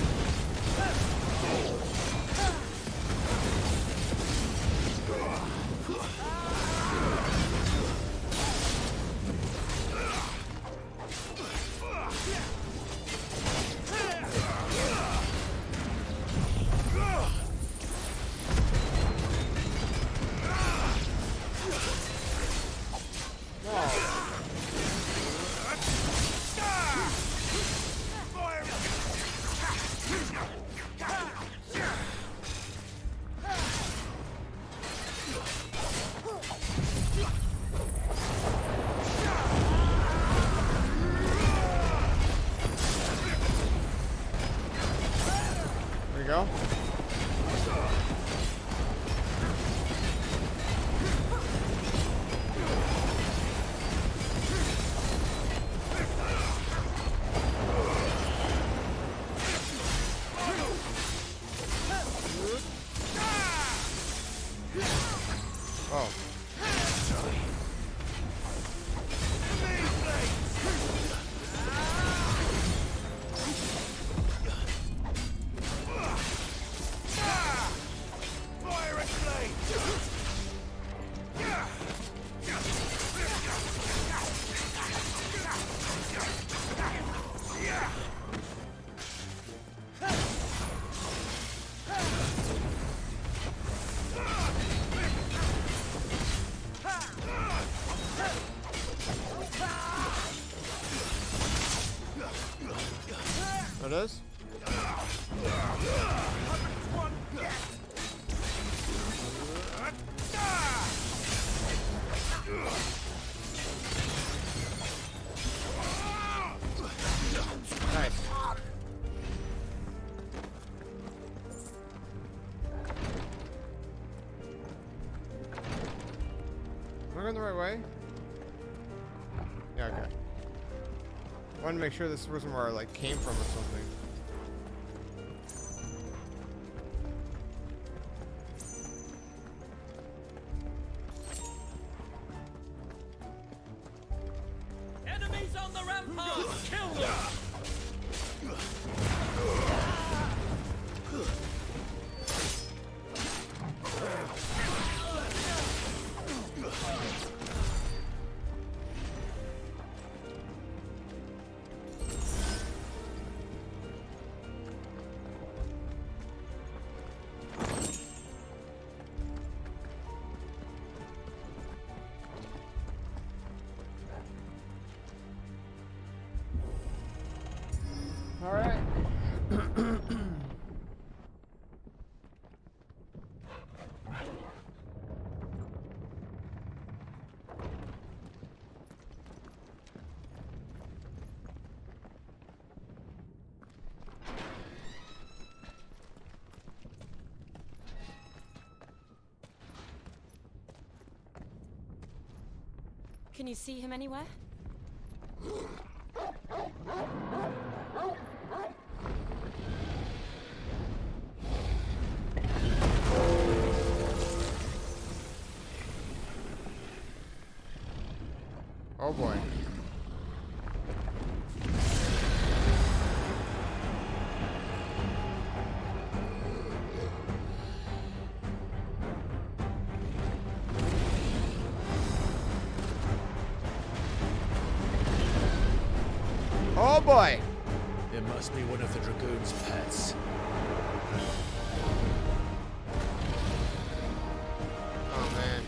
There we go. Oh. There it is. Nice. Am I going the right way? Yeah, okay. Wanted to make sure this wasn't where I like came from or something. Enemies on the rampart! Kill them! All right. Can you see him anywhere? Oh boy. Oh boy. It must be one of the Dragoon's pets. Oh man.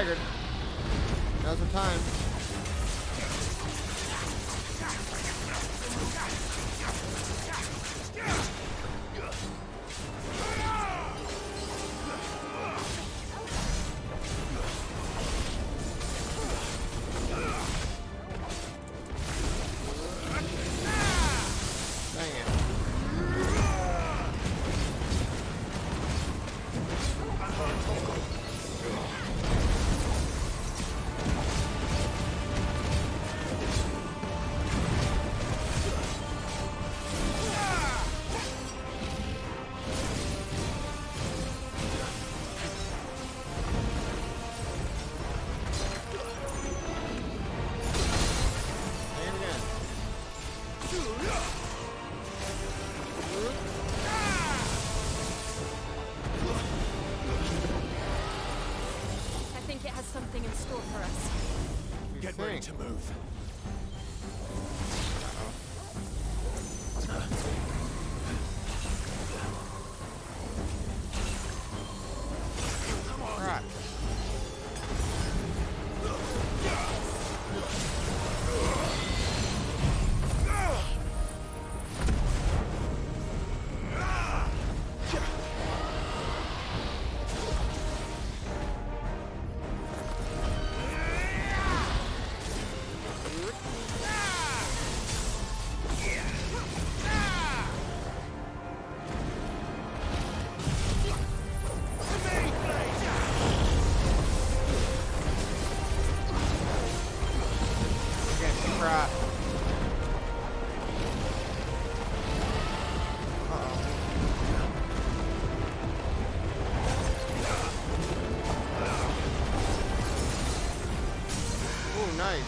staggered. Now's the time. Something in store for us. Get ready to move. Right.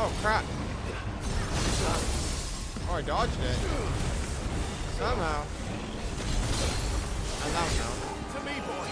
Oh, crap. Oh, I dodged it. Somehow. I don't know. To me, boy.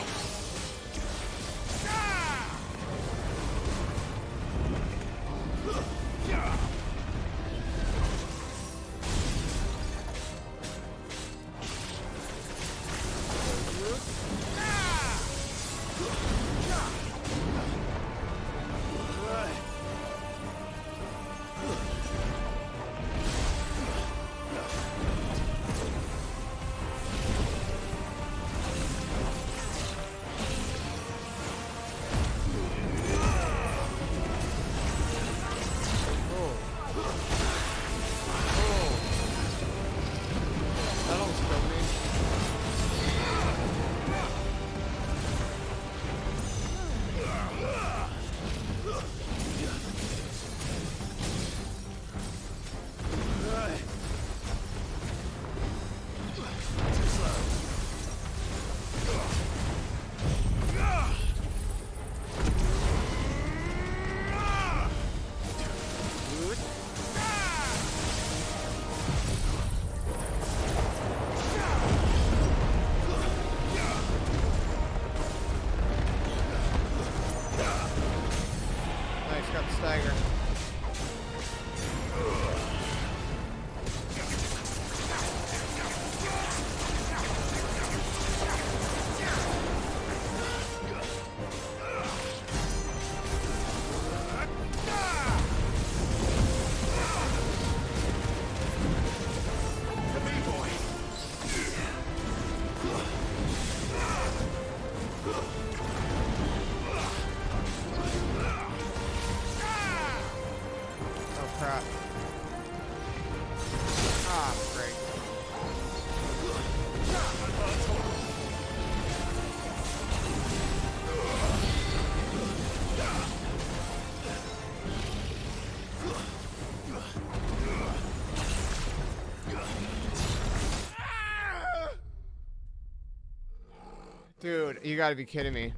Dude, you gotta be kidding me.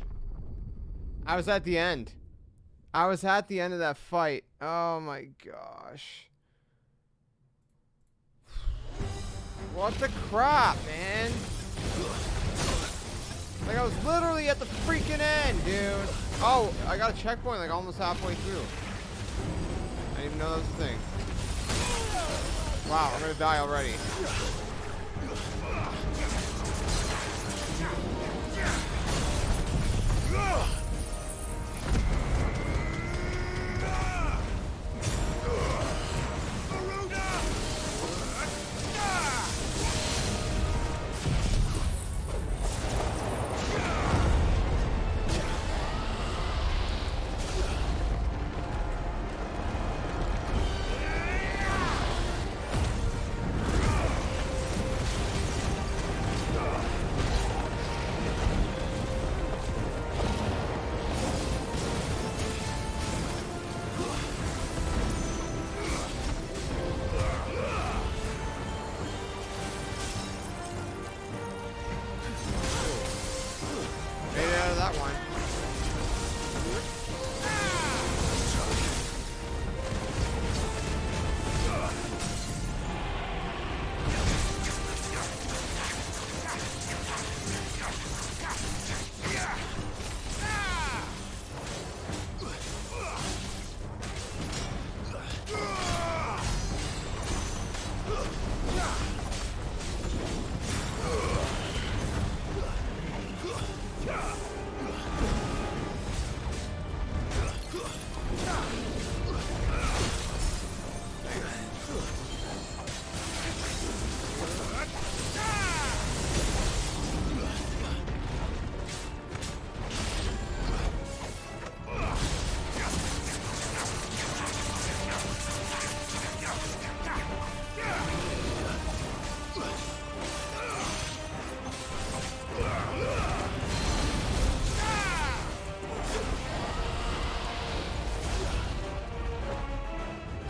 I was at the end. I was at the end of that fight. Oh my gosh. What the crap, man? Like, I was literally at the freaking end, dude. Oh, I got a checkpoint like almost halfway through. I didn't even know that was a thing. Wow, I'm gonna die already.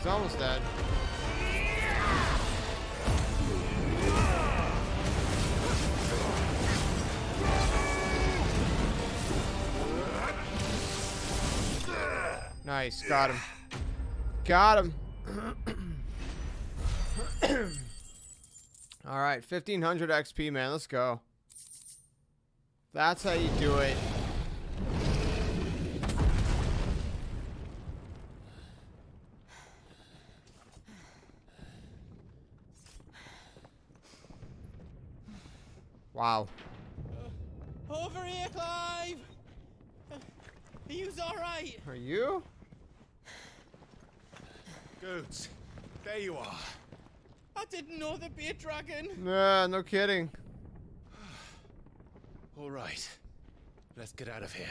Almost dead. Nice, got him. Got him. All right, 1500 XP, man. Let's go. That's how you do it. Wow. Over here, Clive! Are you alright? Are you? Goods, there you are. I didn't know there'd be a dragon. Nah, no kidding. All right, let's get out of here.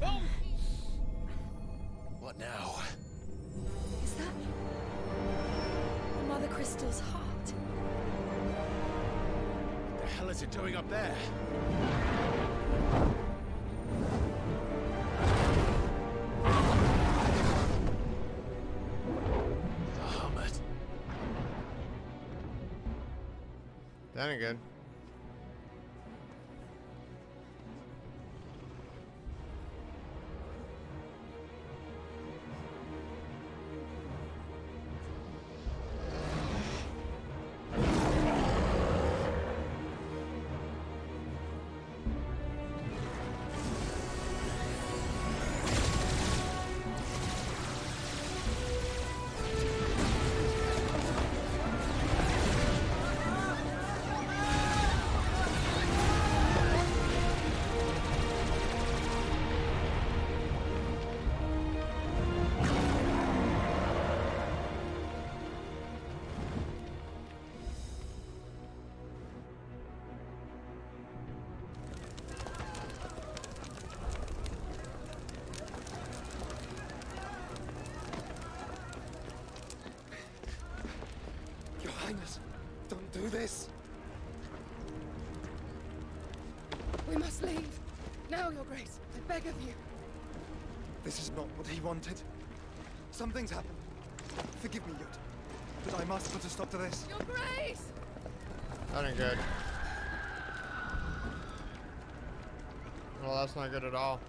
Oh! What now? Is that the Mother Crystal's heart? What the hell is it doing up there? The Hermit. That ain't good. Don't do this. We must leave. Now, Your Grace. I beg of you. This is not what he wanted. Something's happened. Forgive me, Yut. But I must put a stop to this. Your Grace! That ain't good. Well, that's not good at all.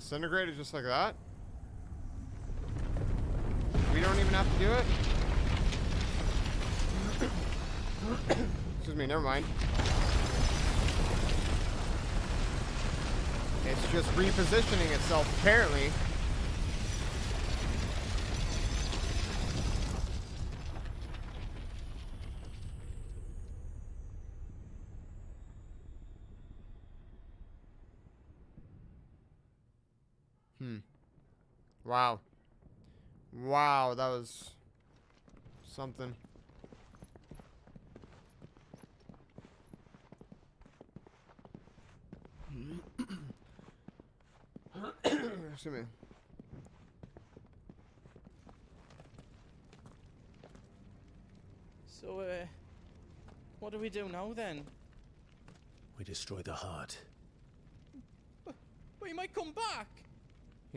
disintegrated just like that? We don't even have to do it? Excuse me, never mind. It's just repositioning itself, apparently. Wow. Wow, that was something. Excuse me. So, what do we do now then? We destroy the heart. But he might come back.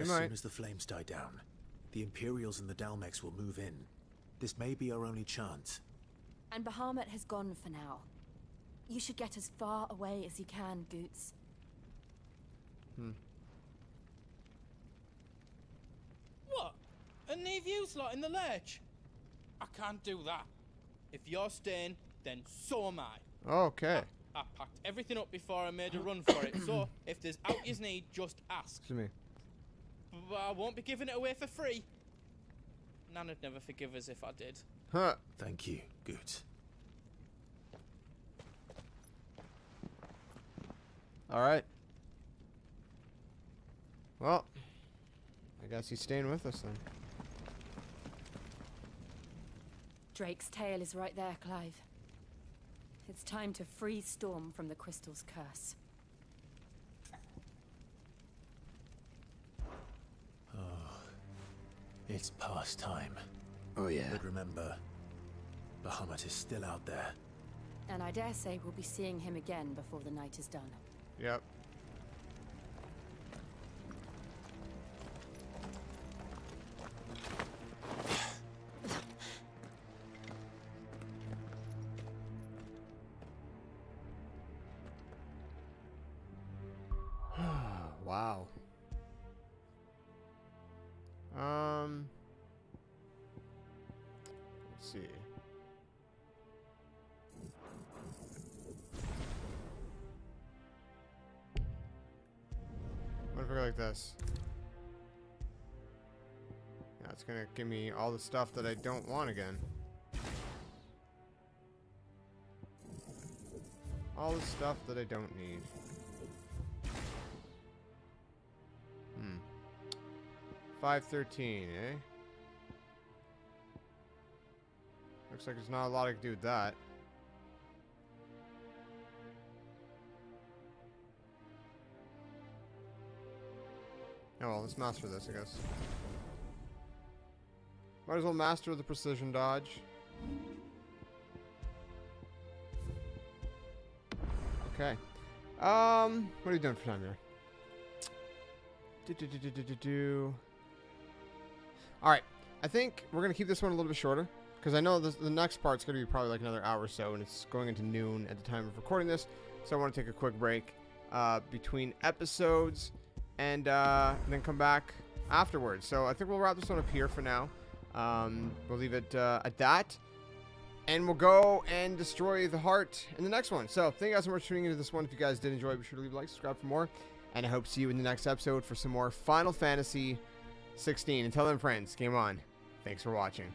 As soon as the flames die down, the Imperials and the Dalmex will move in. This may be our only chance. And Bahamut has gone for now. You should get as far away as you can, Goots. What? And leave you lot in the lurch? I can't do that. If you're staying, then so am I. Okay. I packed everything up before I made a run for it, so if there's out you need, just ask. Excuse me. But I won't be giving it away for free. Nana'd never forgive us if I did. Huh. Thank you, Goots. Alright. Well, I guess he's staying with us then. Drake's tail is right there, Clive. It's time to free Storm from the Crystal's curse. It's past time. Oh, yeah. But remember, Bahamut is still out there. And I dare say we'll be seeing him again before the night is done. Yep. Wow. Let's see. What if I go like this? Yeah, it's gonna give me all the stuff that I don't want again. All the stuff that I don't need. 513, eh? Looks like there's not a lot I can do with that. Oh well, let's master this, I guess. Might as well master the precision dodge. Okay. What are you doing for time here? Alright, I think we're going to keep this one a little bit shorter, because I know the next part's going to be probably like another hour or so, and it's going into noon at the time of recording this, so I want to take a quick break between episodes, and then come back afterwards. So I think we'll wrap this one up here for now. We'll leave it at that, and we'll go and destroy the heart in the next one. So thank you guys so much for tuning into this one. If you guys did enjoy, be sure to leave a like, subscribe for more, and I hope to see you in the next episode for some more Final Fantasy XVI. Until then, friends, game on. Thanks for watching.